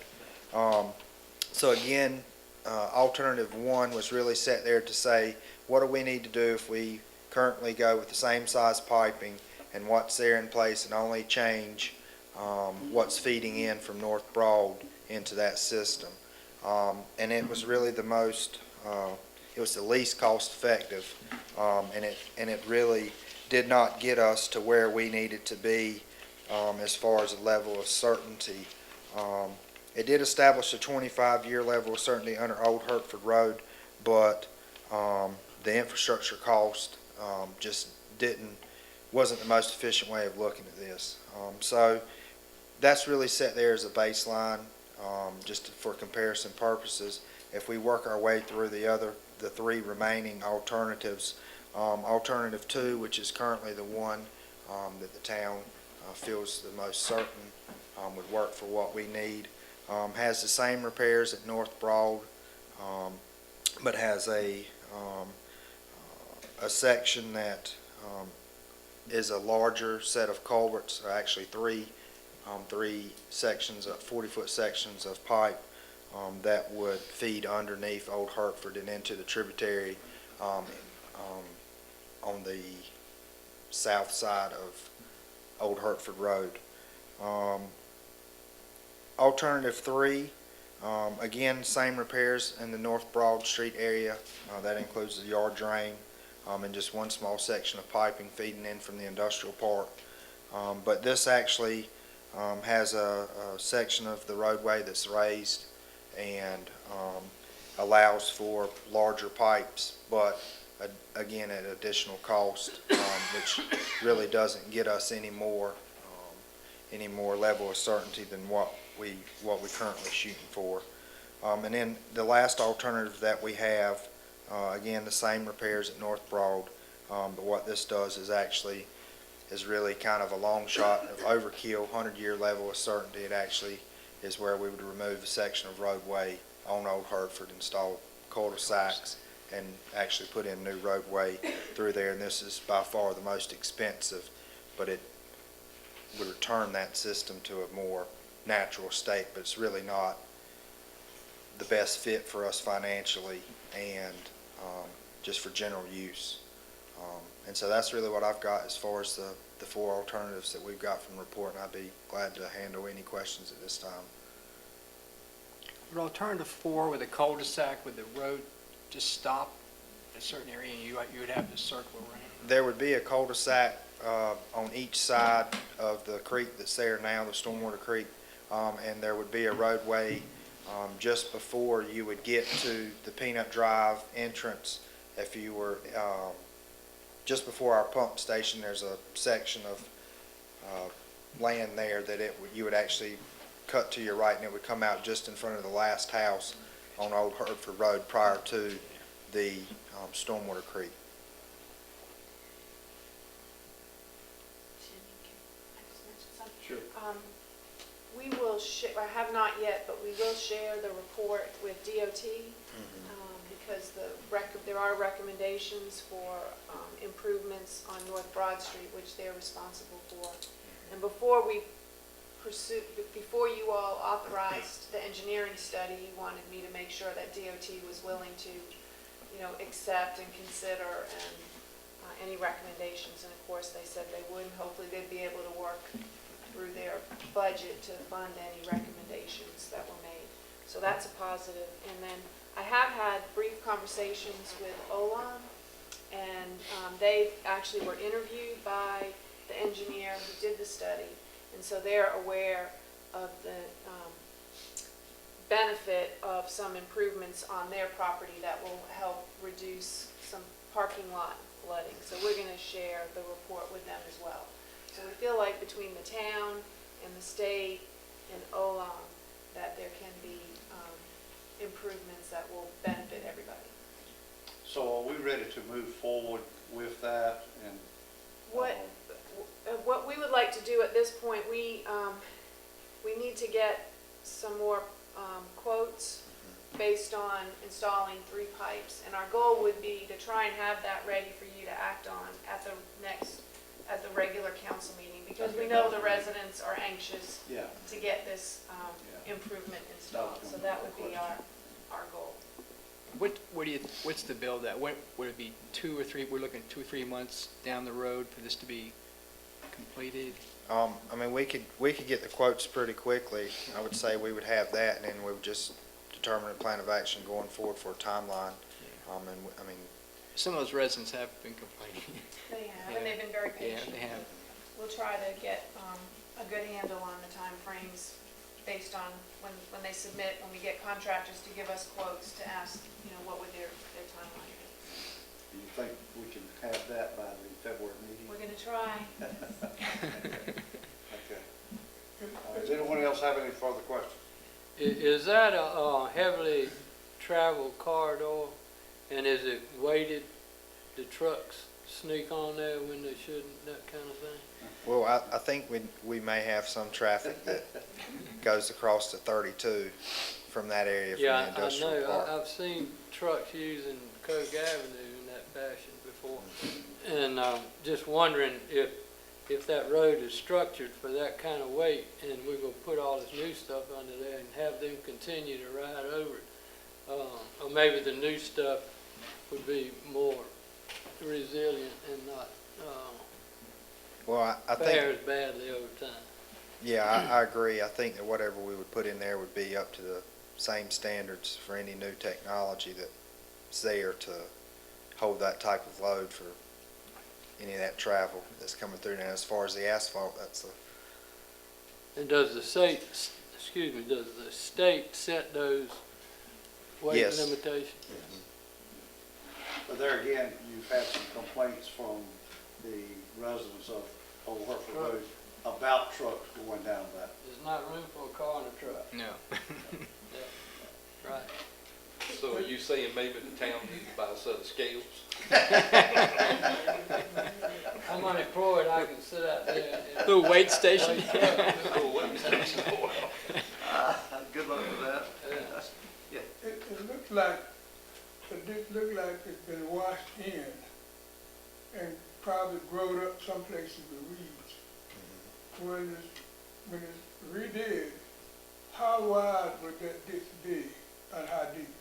So again, alternative 1 was really set there to say, what do we need to do if we currently go with the same size piping and what's there in place, and only change what's feeding in from North Broad into that system. And it was really the most, it was the least cost effective, and it really did not get us to where we needed to be as far as a level of certainty. It did establish a 25-year level of certainty under Old Hertford Road, but the infrastructure cost just wasn't the most efficient way of looking at this. So that's really set there as a baseline, just for comparison purposes. If we work our way through the 3 remaining alternatives, alternative 2, which is currently the one that the town feels the most certain would work for what we need, has the same repairs at North Broad, but has a section that is a larger set of culverts, or actually 3 sections of 40-foot sections of pipe that would feed underneath Old Hertford and into the tributary on the south side of Old Hertford Road. Alternative 3, again, same repairs in the North Broad Street area. That includes the yard drain and just one small section of piping feeding in from the industrial park. But this actually has a section of the roadway that's raised and allows for larger pipes, but again at additional cost, which really doesn't get us any more level of certainty than what we're currently shooting for. And then the last alternative that we have, again the same repairs at North Broad, but what this does is really kind of a long shot of overkill, 100-year level of certainty. It actually is where we would remove a section of roadway on Old Hertford, install cul-de-sacs, and actually put in new roadway through there. And this is by far the most expensive, but it would return that system to a more natural state, but it's really not the best fit for us financially and just for general use. And so that's really what I've got as far as the 4 alternatives that we've got from the report, and I'd be glad to handle any questions at this time. Would alternative 4 with a cul-de-sac, would the road just stop at a certain area and you would have to circle around? There would be a cul-de-sac on each side of the creek that's there now, the Stormwater Creek, and there would be a roadway just before you would get to the Peanut Drive entrance if you were just before our pump station, there's a section of land there that you would actually cut to your right, and it would come out just in front of the last house on Old Hertford Road prior to the Stormwater Creek. Sure. We will I have not yet, but we will share the report with DOT, because there are recommendations for improvements on North Broad Street, which they're responsible for. And before you all authorized the engineering study, you wanted me to make sure that DOT was willing to, accept and consider any recommendations. And of course, they said they would, and hopefully they'd be able to work through their budget to fund any recommendations that were made. So that's a positive. And then I have had brief conversations with Olan, and they actually were interviewed by the engineer who did the study, and so they're aware of the benefit of some improvements on their property that will help reduce some parking lot flooding. So we're going to share the report with them as well. So we feel like between the town and the state and Olan that there can be improvements that will benefit everybody. So are we ready to move forward with that? And What we would like to do at this point, we need to get some more quotes based on installing 3 pipes, and our goal would be to try and have that ready for you to act on at the regular council meeting, because we know the residents are anxious Yeah. to get this improvement installed, so that would be our goal. What's the build at? Would it be 2 or 3, we're looking 2 or 3 months down the road for this to be completed? I mean, we could get the quotes pretty quickly. I would say we would have that, and then we would just determine a plan of action going forward for a timeline. Some of those residents have been complaining. They have, and they've been very Yeah, patient. they have. We'll try to get a good handle on the timeframes based on when they submit, when we get contractors to give us quotes to ask, what would their timeline be. Do you think we can have that by the February meeting? We're going to try. Okay. Does anyone else have any further questions? Is that a heavily traveled corridor, and is it weighted? The trucks sneak on there when they shouldn't, that kind of thing? Well, I think we may have some traffic that goes across to 32 from that area from the Yeah, I industrial know. park. I've seen trucks using Coke Avenue in that fashion before. And just wondering if that road is structured for that kind of weight, and we're going to put all this new stuff under there and have them continue to ride over it. Or maybe the new stuff would be more resilient and not Well, I fare think, as badly over time. yeah, I agree. I think that whatever we would put in there would be up to the same standards for any new technology that's there to hold that type of load for any of that travel that's coming through. Now, as far as the asphalt, that's And does the state set those weight Yes. limitations? But there again, you've had some complaints from the residents of Old Hertford Road about trucks going down that. There's not room for a car and a truck. No. Right. So are you saying maybe the town needs to buy a set of scales? I'm unemployed, I can sit out there and. Little weight station. Oh, wait a minute. Good luck with that. Yeah. It looks like it's been washed in and probably grown up someplace in the weeds. When it's redid, how wide would that ditch be and how deep?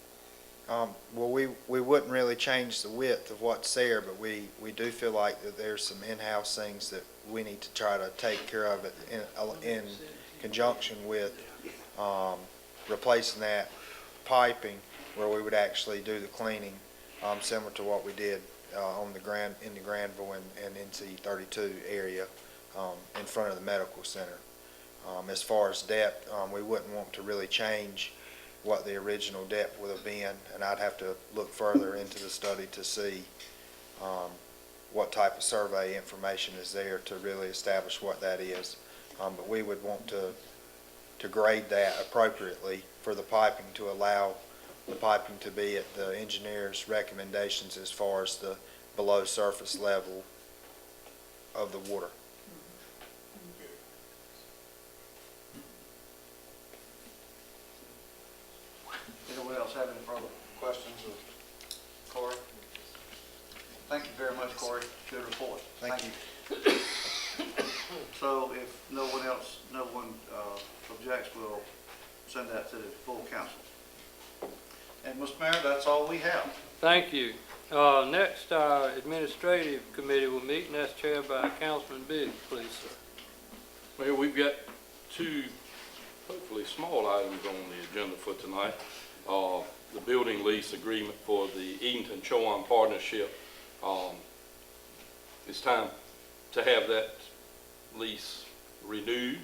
well, we wouldn't really change the width of what's there, but we do feel like that there's some in-house things that we need to try to take care of it in conjunction with replacing that piping where we would actually do the cleaning, similar to what we did in the Granville and NC 32 area in front of the medical center. As far as depth, we wouldn't want to really change what the original depth would have been, and I'd have to look further into the study to see what type of survey information is there to really establish what that is. But we would want to grade that appropriately for the piping to allow the piping to be at the engineer's recommendations as far as the below surface level of the water. Anyone else have any further questions of Corey? Thank you very much, Corey. Good report. Thank you. So if no one objects, we'll send that to the full council. And Mr. Mayor, that's all we have. Thank you. Next, our administrative committee will meet, and that's chaired by Councilman Biggs. Please, sir. Mayor, we've got two hopefully small items on the agenda for tonight. The building lease agreement for the Edenton Chowan Partnership. It's time to have that lease renewed.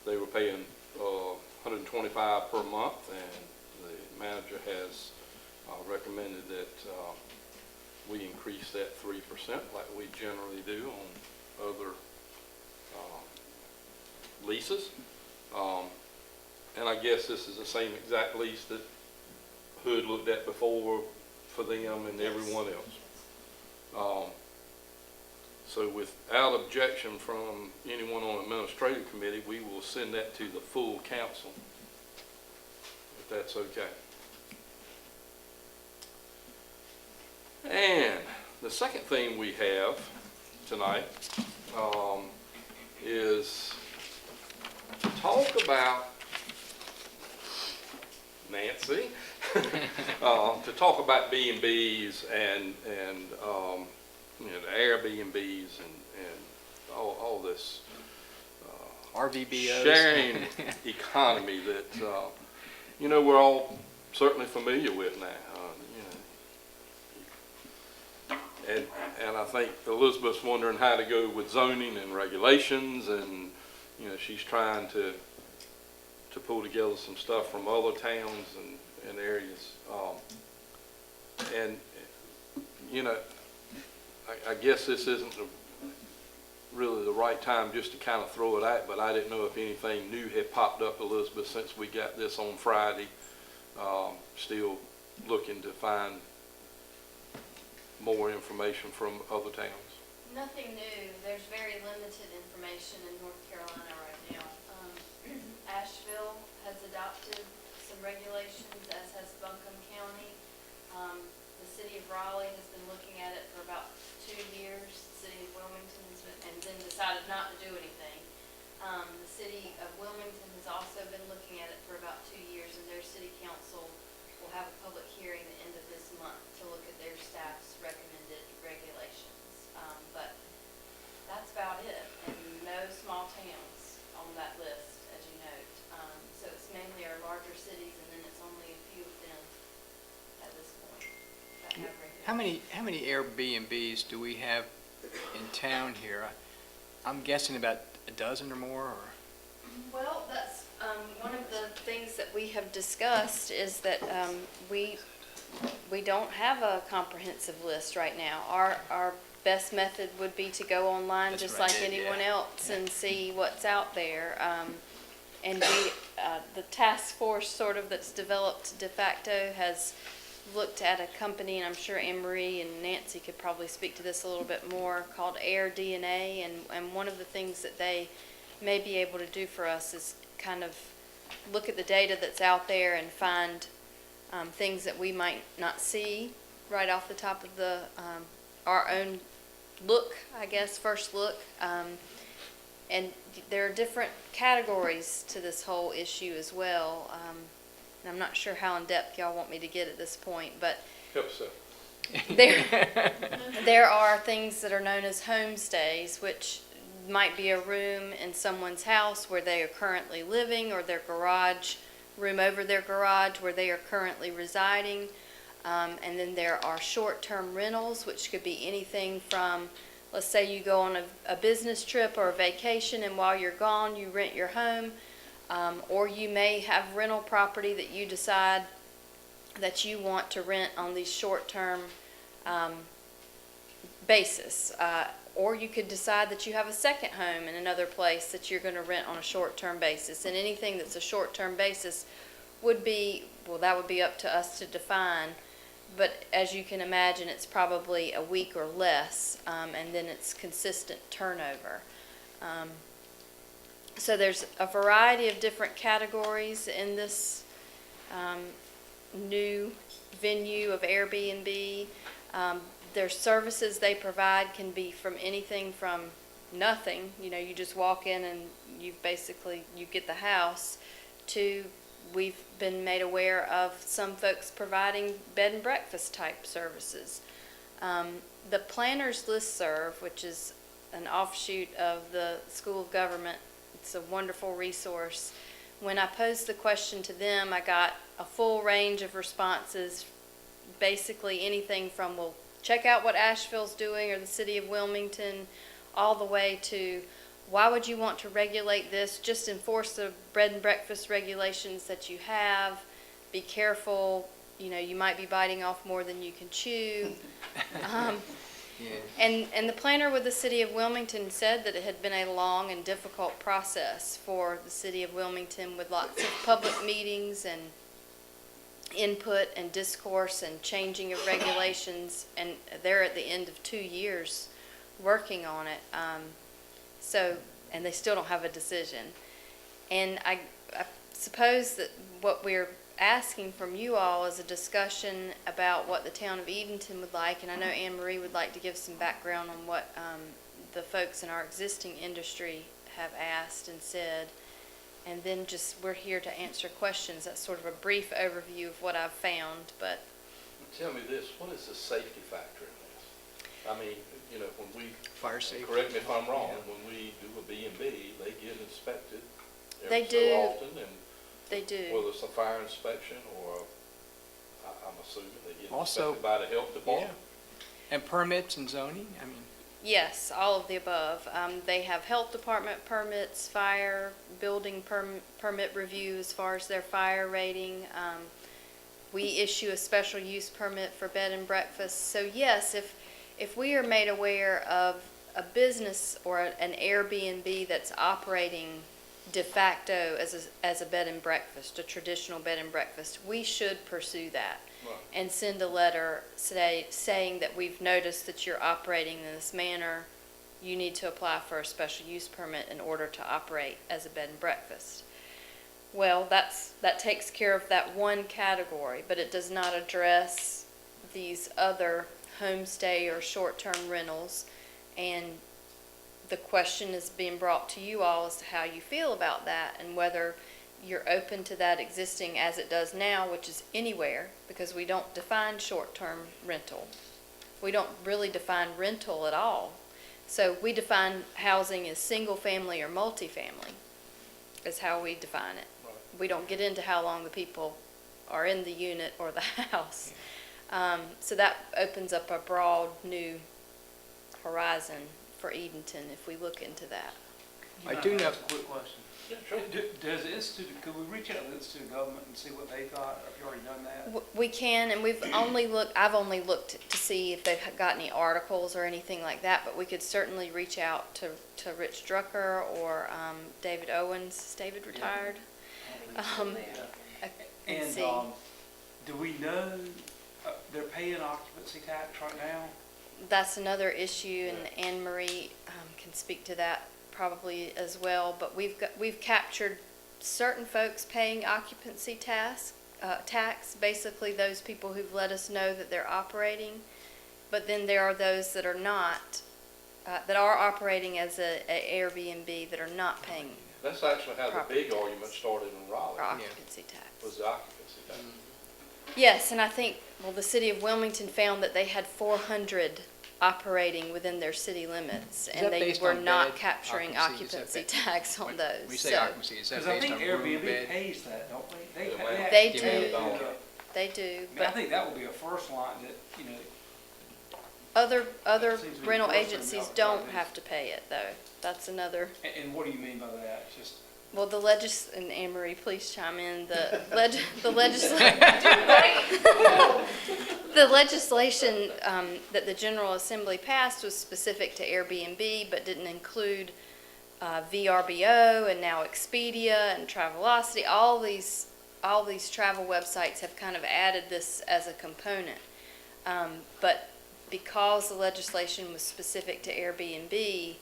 They were paying $125 per month, and the manager has recommended that we increase that 3% like we generally do on other leases. And I guess this is the same exact lease that Hood looked at before for them and everyone else. So without objection from anyone on the administrative committee, we will send that to the full council, if that's okay. And the second thing we have tonight is to talk about Nancy, to talk about B&Bs and you know, the Airbnbs and all this RVBOs. sharing economy that you know, we're all certainly familiar with now. You know, and I think Elizabeth's wondering how to go with zoning and regulations, and you know, she's trying to pull together some stuff from other towns and areas. And you know, I guess this isn't really the right time just to kind of throw it out, but I didn't know if anything new had popped up, Elizabeth, since we got this on Friday. Still looking to find more information from other towns. Nothing new. There's very limited information in North Carolina right now. Asheville has adopted some regulations, as has Buncombe County. The city of Raleigh has been looking at it for about 2 years. The city of Wilmington has been, and then decided not to do anything. The city of Wilmington has also been looking at it for about 2 years, and their city council will have a public hearing at the end of this month to look at their staff's recommended regulations. But that's about it, and no small towns on that list, as you note. So it's mainly our larger cities, and then it's only a few of them at this point that have regulations. How many Airbnbs do we have in town here? I'm guessing about a dozen or more, or? Well, that's one of the things that we have discussed is that we don't have a comprehensive list right now. Our best method would be to go online That's just what I like did, anyone yeah. else and see what's out there. And the task force sort of that's developed de facto has looked at a company, and I'm sure Anne-Marie and Nancy could probably speak to this a little bit more, called Air DNA, and one of the things that they may be able to do for us is kind of look at the data that's out there and find things that we might not see right off the top of the our own look, I guess, first look. And there are different categories to this whole issue as well. And I'm not sure how in depth y'all want me to get at this point, but Help us out. there are things that are known as homestays, which might be a room in someone's house where they are currently living, or their garage, room over their garage where they are currently residing. And then there are short-term rentals, which could be anything from, let's say you go on a business trip or a vacation, and while you're gone, you rent your home. Or you may have rental property that you decide that you want to rent on these short-term basis. Or you could decide that you have a second home in another place that you're going to rent on a short-term basis. And anything that's a short-term basis would be, well, that would be up to us to define. But as you can imagine, it's probably a week or less, and then it's consistent turnover. So there's a variety of different categories in this new venue of Airbnb. Their services they provide can be from anything from nothing, you just walk in and you get the house, to we've been made aware of some folks providing bed and breakfast type services. The Planners Listserv, which is an offshoot of the School of Government, it's a wonderful resource. When I posed the question to them, I got a full range of responses, basically anything from, well, check out what Asheville's doing or the city of Wilmington, all the way to, why would you want to regulate this? Just enforce the bed and breakfast regulations that you have. Be careful, you might be biting off more than you can chew. And the planner with the city of Wilmington said that it had been a long and difficult process for the city of Wilmington, with lots of public meetings and input and discourse and changing of regulations, and they're at the end of 2 years working on it. And they still don't have a decision. And I suppose that what we're asking from you all is a discussion about what the town of Edenton would like, and I know Anne Marie would like to give some background on what the folks in our existing industry have asked and said. And then we're here to answer questions. That's sort of a brief overview of what I've found, but. Tell me this, what is the safety factor in this? I mean, when we. Fire safety. Correct me if I'm wrong, when we do a B&B, they get inspected They every do. so often, and They do. whether it's a fire inspection or, I'm assuming they get Also- inspected by the health department. And permits and zoning, I mean, Yes, all of the above. They have health department permits, fire, building permit review as far as their fire rating. We issue a special use permit for bed and breakfast. So yes, if we are made aware of a business or an Airbnb that's operating de facto as a bed and breakfast, a traditional bed and breakfast, we should pursue that. Right. And send a letter saying that we've noticed that you're operating in this manner. You need to apply for a special use permit in order to operate as a bed and breakfast. Well, that takes care of that one category, but it does not address these other homestay or short-term rentals. And the question is being brought to you all as to how you feel about that, and whether you're open to that existing as it does now, which is anywhere, because we don't define short-term rental. We don't really define rental at all. So we define housing as single-family or multifamily, is how we define it. Right. We don't get into how long the people are in the unit or the house. So that opens up a broad new horizon for Edenton if we look into that. I do know. Ask a quick question. Yeah, sure. Does the institute, could we reach out to the Institute of Government and see what they thought? Have you already done that? We can, and I've only looked to see if they've got any articles or anything like that, but we could certainly reach out to Rich Drucker or David Owens. Is David retired? And see. do we know, they're paying occupancy tax right now? That's another issue, and Anne Marie can speak to that probably as well, but we've captured certain folks paying occupancy tax, basically those people who've let us know that they're operating, but then there are those that are not, that are operating as a Airbnb that are not paying That's actually how the big argument started in Raleigh, occupancy tax. was the occupancy tax. Yes, and I think, the city of Wilmington found that they had 400 operating within their city limits, Is and that they based were on not bed capturing occupancy? Is that occupancy ba- tax on those. When we say So, occupancy, is that Because I based think on room or Airbnb bed? pays that, don't they? Yeah, They actually do. pay Yeah. They do, I but think that would be a first line that, other That seems to be rental worse than agencies the don't alternatives. have to pay it, though. That's another, and what do you mean by that? Just, Well, and Anne Marie, please chime in, the legislation that the General Assembly passed was specific to Airbnb, but didn't include VRBO and now Expedia and Travelocity. All these travel websites have kind of added this as a component. But because the legislation was specific to Airbnb,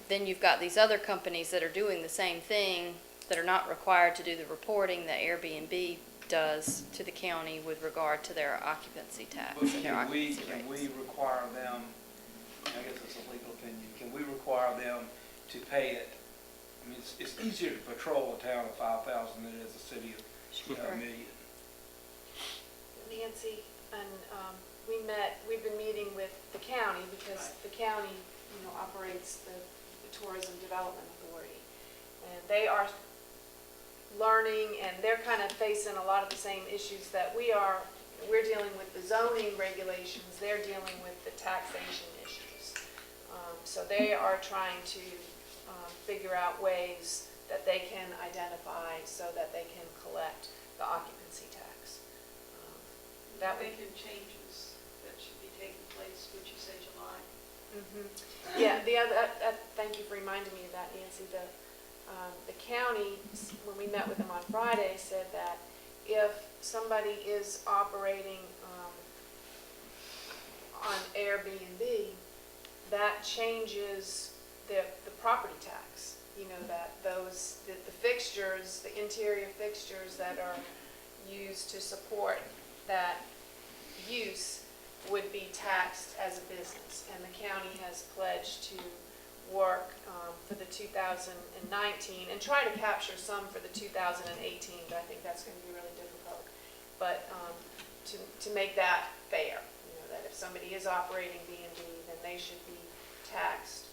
then you've got these other companies that are doing the same thing that are not required to do the reporting that Airbnb does to the county with regard to their occupancy tax But and their can we, occupancy can we rates. require them, I guess it's a legal opinion, can we require them to pay it? I mean, it's easier to patrol a town of 5,000 than it is a city of a million. Nancy, and we've been meeting with the county because the county, operates the Tourism Development Authority. And they are learning, and they're kind of facing a lot of the same issues that we are. We're dealing with the zoning regulations, they're dealing with the taxation issues. So they are trying to figure out ways that they can identify so that they can collect the occupancy tax. That would Making changes that should be taking place, would you say July? Yeah, thank you for reminding me of that, Nancy. The county, when we met with them on Friday, said that if somebody is operating on Airbnb, that changes the property tax. That the fixtures, the interior fixtures that are used to support that use would be taxed as a business, and the county has pledged to work for the 2019 and try to capture some for the 2018, but I think that's going to be really difficult. But to make that fair, that if somebody is operating B&B, then they should be taxed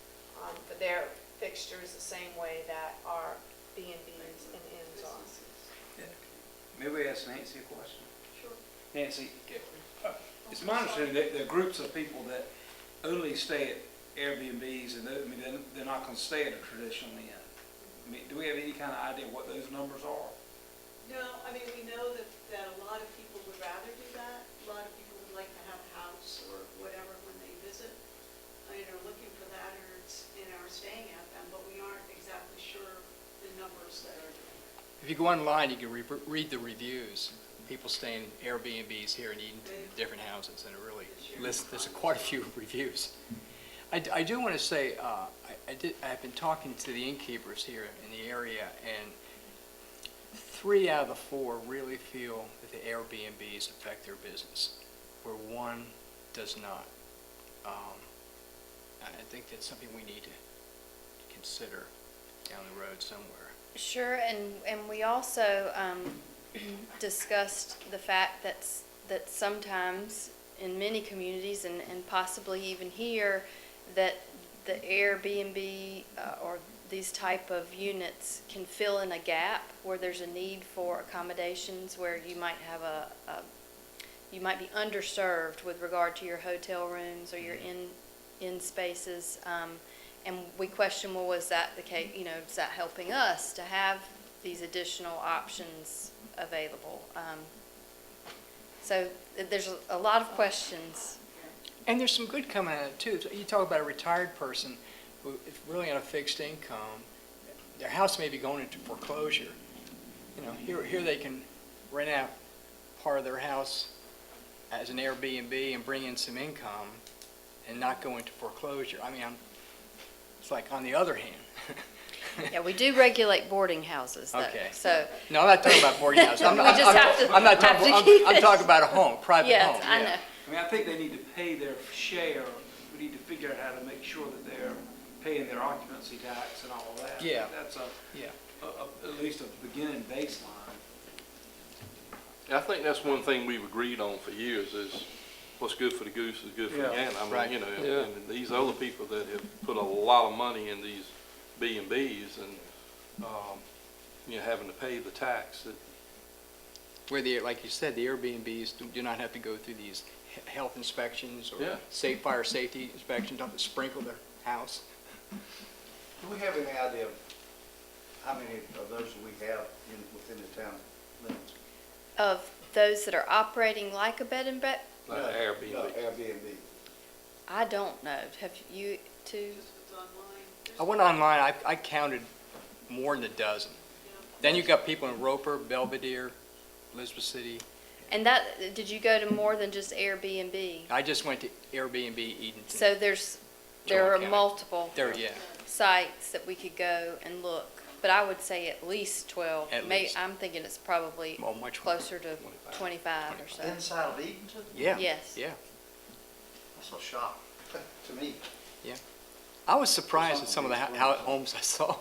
for their fixtures the same way that our B&Bs and inns are. Maybe ask Nancy a question. Sure. Nancy, it's my understanding that there are groups of people that only stay at Airbnbs, and they're not going to stay at a traditional inn. Do we have any kind of idea what those numbers are? No, we know that a lot of people would rather do that. A lot of people would like to have a house or whatever when they visit, and are looking for that, or are staying at them, but we aren't exactly sure the numbers that are doing that. If you go online, you can read the reviews. People staying in Airbnbs here in Edenton, different houses, and it really lists, there's quite a few reviews. I do want to say, I've been talking to the innkeepers here in the area, and 3 out of the 4 really feel that the Airbnbs affect their business, where 1 does not. I think that's something we need to consider down the road somewhere. Sure, and we also discussed the fact that sometimes in many communities and possibly even here, that the Airbnb or these type of units can fill in a gap where there's a need for accommodations, where you might have you might be underserved with regard to your hotel rooms or your in spaces. And we question, well, was that the case? Is that helping us to have these additional options available? So there's a lot of questions. And there's some good coming out of it too. You talk about a retired person who is really on a fixed income. Their house may be going into foreclosure. Here they can rent out part of their house as an Airbnb and bring in some income and not go into foreclosure. It's like on the other hand. Yeah, we do regulate boarding houses, though. Okay. So No, I'm not talking about boarding houses. We just have to keep I'm it. talking about a home, private home. yes, I know. I think they need to pay their share. We need to figure out how to make sure that they're paying their occupancy tax and all of that. Yeah. That's Yeah. at least a beginning baseline. I think that's one thing we've agreed on for years is what's good for the goose is good for the Yeah. gander. Right. Yeah. And these other people that have put a lot of money in these B&Bs and, having to pay the tax that, Where like you said, the Airbnbs do not have to go through these health inspections or Yeah. fire safety inspections, don't have to sprinkle their house. Do we have any idea of How many of those do we have within the town limits? Of those that are operating like a bed and breakfast, Like No, Airbnb. no, Airbnb. I don't know. Have you two? Just it's online. I went online, I counted more than a dozen. Then you got people in Roper, Belvedere, Elizabeth City. And that, did you go to more than just Airbnb? I just went to Airbnb Edenton. So there are County. multiple There, yeah. sites that we could go and look, but I would say at least 12. At least. I'm thinking it's probably Well, much more. closer to 25 or so. Inside of Edenton? Yeah. Yes. Yeah. That's a shock to me. I was surprised at some of the homes I saw.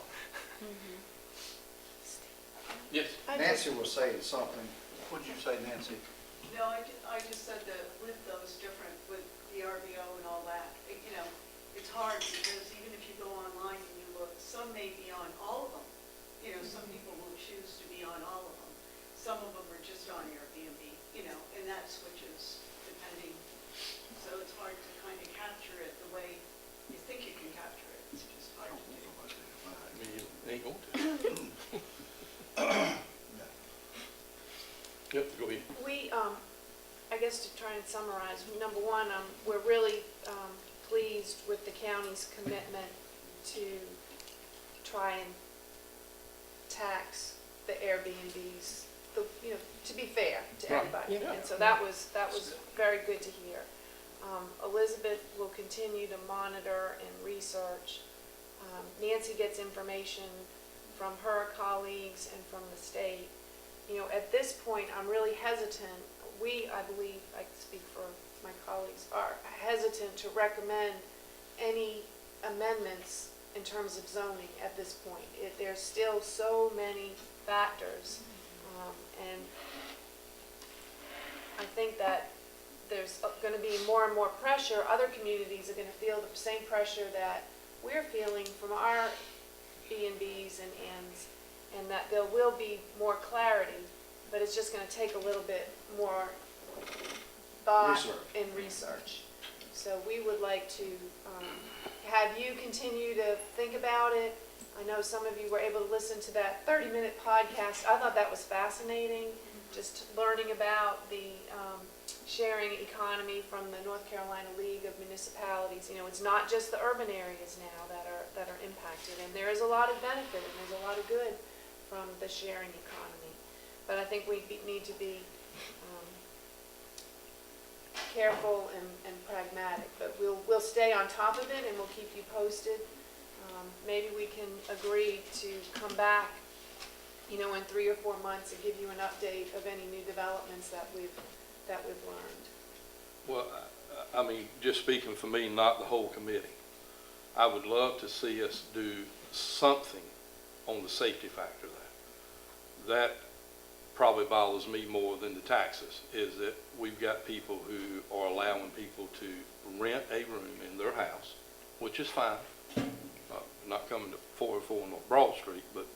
Yes. Nancy was saying something. What did you say, Nancy? No, I just said that with those different, with the RVO and all that, you know, it's hard because even if you go online and you look, some may be on all of them. You know, some people will choose to be on all of them. Some of them are just on Airbnb, you know, and that switches depending. So it's hard to kind of capture it the way you think you can capture it. It's just hard to do. You ain't going to. Yep, go ahead. We, I guess to try and summarize, number one, we're really pleased with the county's commitment to try and tax the Airbnbs, you know, to be fair to everybody. Yeah. And so that was very good to hear. Elizabeth will continue to monitor and research. Nancy gets information from her colleagues and from the state. You know, at this point, I'm really hesitant. We, I believe, I can speak for my colleagues, are hesitant to recommend any amendments in terms of zoning at this point. There's still so many factors, and I think that there's going to be more and more pressure. Other communities are going to feel the same pressure that we're feeling from our B&Bs and inns, and that there will be more clarity, but it's just going to take a little bit more thought and research. So we would like to have you continue to think about it. I know some of you were able to listen to that 30-minute podcast. I thought that was fascinating, just learning about the sharing economy from the North Carolina League of Municipalities. You know, it's not just the urban areas now that are impacted, and there is a lot of benefit and there's a lot of good from the sharing economy. But I think we need to be careful and pragmatic. But we'll stay on top of it and we'll keep you posted. Maybe we can agree to come back, you know, in 3 or 4 months and give you an update of any new developments that we've learned. Well, I mean, just speaking for me, not the whole committee, I would love to see us do something on the safety factor there. That probably bothers me more than the taxes, is that we've got people who are allowing people to rent a room in their house, which is fine. Not coming to 404 North Broad Street, but,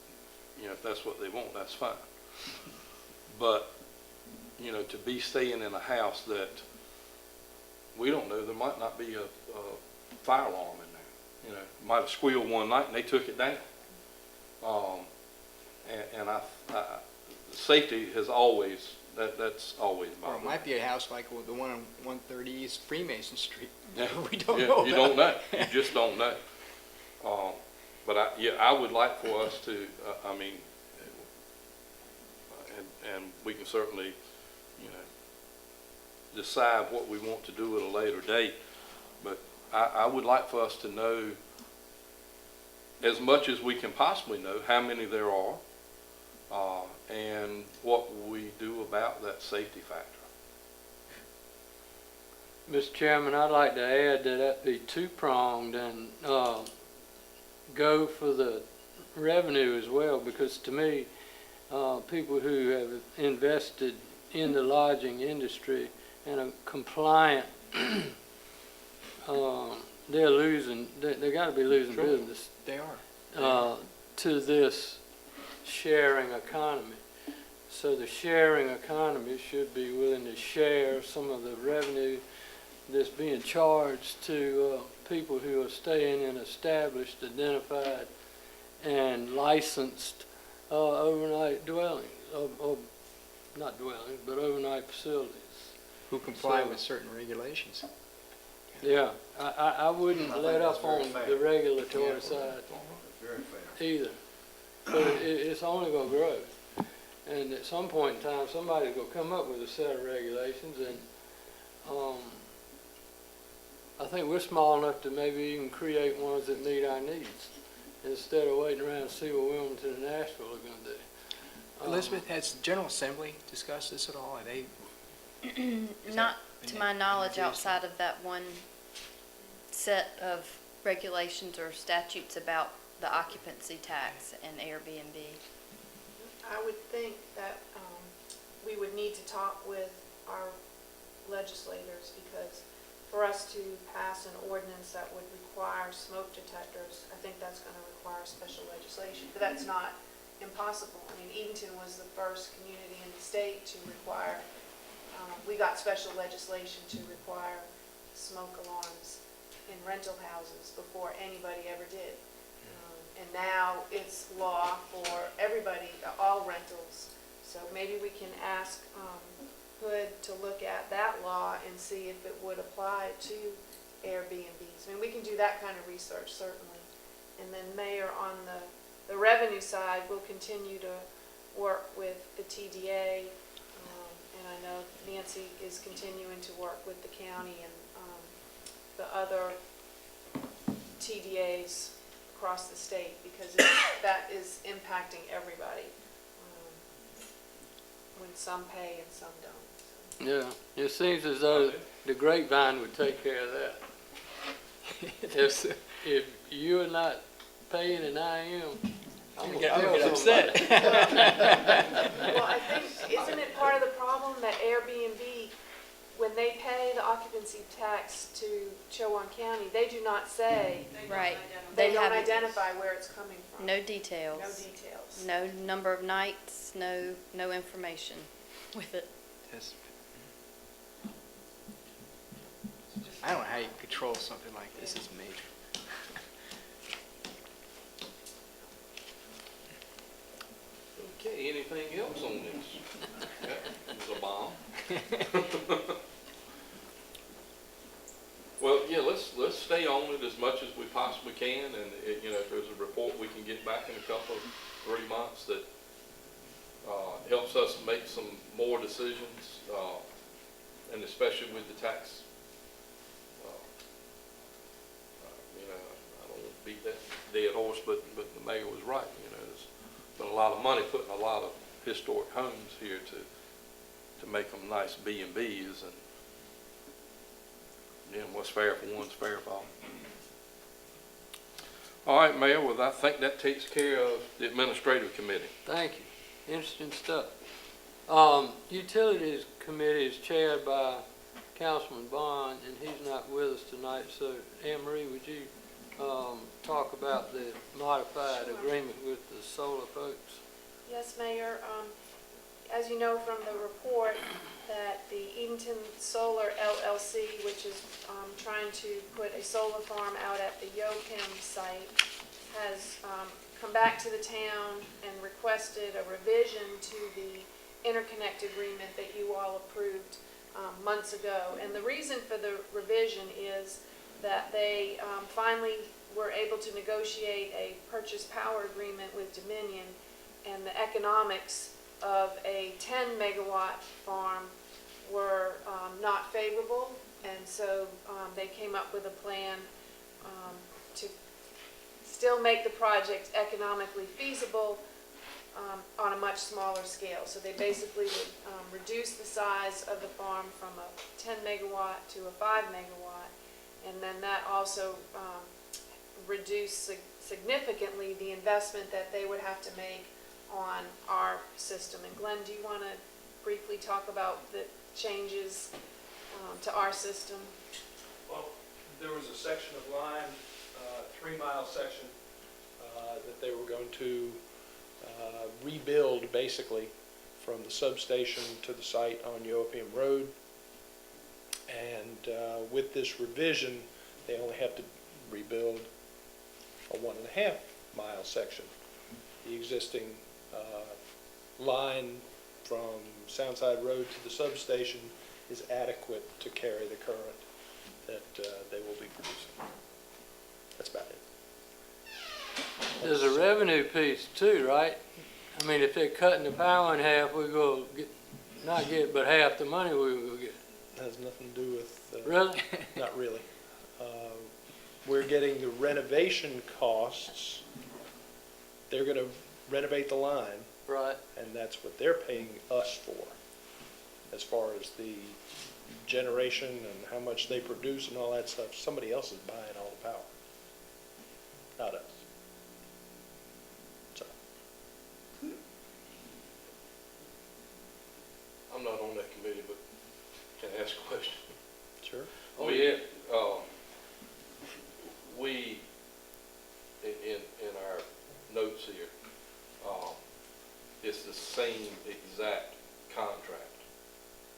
you know, if that's what they want, that's fine. But, you know, to be staying in a house that we don't know, there might not be a fire alarm in there. You know, might have squealed one night and they took it down. And safety has always, that's always Or bothered it me. might be a house like the one on 130 East Freemason Street. Yeah. We don't Yeah, know you about. don't know. You just don't know. But I would like for us to, I mean, and we can certainly, you know, decide what we want to do at a later date. But I would like for us to know as much as we can possibly know how many there are, and what we do about that safety factor. Mr. Chairman, I'd like to add that be two-pronged and go for the revenue as well, because to me, people who have invested in the lodging industry and are compliant, they're losing, they got to be losing business They are. to this sharing economy. So the sharing economy should be willing to share some of the revenue that's being charged to people who are staying in established, identified and licensed overnight dwellings, or not dwellings, but overnight facilities. Who comply So- with certain regulations. Yeah, I wouldn't I think let that's up very on fair. the regulatory side Very fair. either. But it's only gonna grow. And at some point in time, somebody's gonna come up with a set of regulations, and, I think we're small enough to maybe even create ones that meet our needs, instead of waiting around to see what Wilmington and Nashville are gonna do. Elizabeth, has the General Assembly discussed this at all? Are they, Not that to my knowledge, introduced? outside of that one set of regulations or statutes about the occupancy tax and Airbnb. I would think that we would need to talk with our legislators, because for us to pass an ordinance that would require smoke detectors, I think that's going to require special legislation. But that's not impossible. I mean, Edenton was the first community in the state to require, we got special legislation to require smoke alarms in rental houses before anybody ever did. And now it's law for everybody, all rentals. So maybe we can ask Hood to look at that law and see if it would apply to Airbnbs. I mean, we can do that kind of research, certainly. And then Mayor, on the revenue side, we'll continue to work with the TDA. And I know Nancy is continuing to work with the county and the other TDAs across the state, because that is impacting everybody, when some pay and some don't. Yeah, it seems as though the grapevine would take care of that. If you are not paying and I am, I'm gonna I'm tell gonna get somebody. upset. Well, I think, isn't it part of the problem that Airbnb, when they pay the occupancy tax to Chowan County, they do not say, Right. they don't haven't- identify where it's coming from. No details. No details. No number of nights, no information with it. Yes. I don't know how you control something like this. It's major. Okay, anything else on this? That was a bomb. Well, yeah, let's stay on it as much as we possibly can, and if there's a report we can get back in a couple of 3 months that helps us make some more decisions, and especially with the tax. I don't want to beat that dead horse, but the mayor was right. There's been a lot of money put in a lot of historic homes here to make them nice B&Bs, and what's fair for one's fair for all. All right, Mayor, well, I think that takes care of the administrative committee. Thank you. Interesting stuff. Utilities Committee is chaired by Councilman Bond, and he's not with us tonight. So, Anne Marie, would you talk about the modified agreement with the solar folks? Yes, Mayor. As you know from the report, that the Edenton Solar LLC, which is trying to put a solar farm out at the Yoakum site, has come back to the town and requested a revision to the interconnect agreement that you all approved months ago. And the reason for the revision is that they finally were able to negotiate a purchase power agreement with Dominion, and the economics of a 10 megawatt farm were not favorable, and so they came up with a plan to still make the project economically feasible on a much smaller scale. So they basically would reduce the size of the farm from a 10 megawatt to a 5 megawatt, and then that also reduced significantly the investment that they would have to make on our system. And Glenn, do you want to briefly talk about the changes to our system? Well, there was a section of line, 3-mile section, that they were going to rebuild basically from the substation to the site on Yoakum Road. And with this revision, they only have to rebuild a 1.5 mile section. The existing line from Soundside Road to the substation is adequate to carry the current that they will be producing. That's about it. There's a revenue piece too, right? I mean, if they're cutting the power in half, we go get, not get but half the money we will get. Has nothing to do with. Really? Not really. We're getting the renovation costs. They're gonna renovate the line, Right. and that's what they're paying us for. As far as the generation and how much they produce and all that stuff, somebody else is buying all the power, not us. So, I'm not on that committee, but can I ask a question? sure. Oh, yeah. We, in our notes here, it's the same exact contract,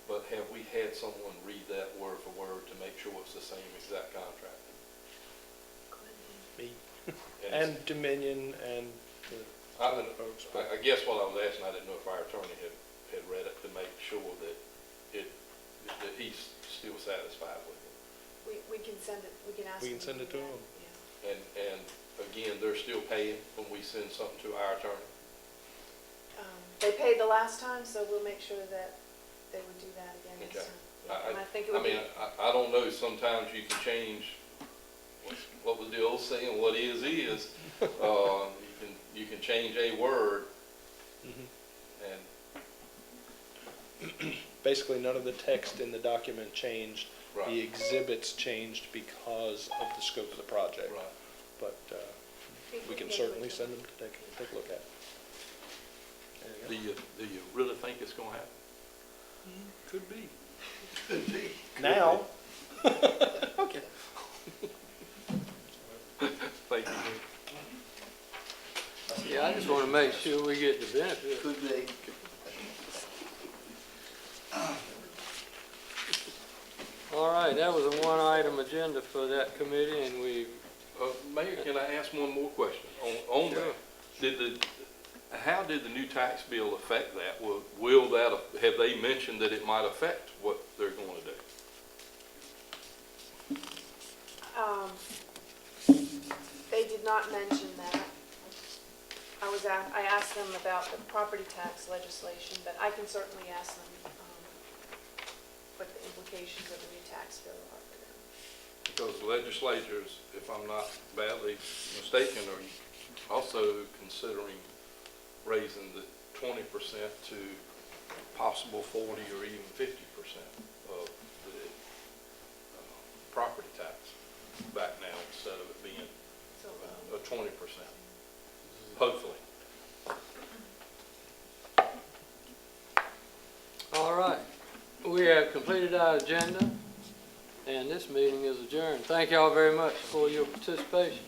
but have we had someone read that word for word to make sure it's the same exact contract? Me. And And Dominion and the I, other folks. but- I guess what I was asking, I didn't know if our attorney had read it to make sure that he's still satisfied with it. We can send it, we can ask We them can send it do to that, them. yeah. And again, they're still paying when we send something to our attorney? They paid the last time, so we'll make sure that they would do that again this Okay. time. Yeah, and I think it I would be. mean, I don't know, sometimes you can change, what was the old saying, what is. You can change a word, Mhm. and, Basically, none of the text in the document changed. The right, exhibits changed because of the scope of the project. right. But we can get certainly it. send them to take a look at it. Do you really think it's gonna happen? Could be. Could be. Now. Okay. Thank you. Yeah, I just want to make sure we get the benefit. Could be. All right, that was a one-item agenda for that committee, and we, Mayor, can I ask one more question on Sure. that? How did the new tax bill affect that? Will that, have they mentioned that it might affect what they're going to do? They did not mention that. I asked them about the property tax legislation, but I can certainly ask them what the implications of the new tax bill are for them. Because legislatures, if I'm not badly mistaken, are also considering raising the 20% to possible 40 or even 50% of the property tax back now, instead of it being So, a 20%, hopefully. all right. We have completed our agenda, and this meeting is adjourned. Thank y'all very much for your participation.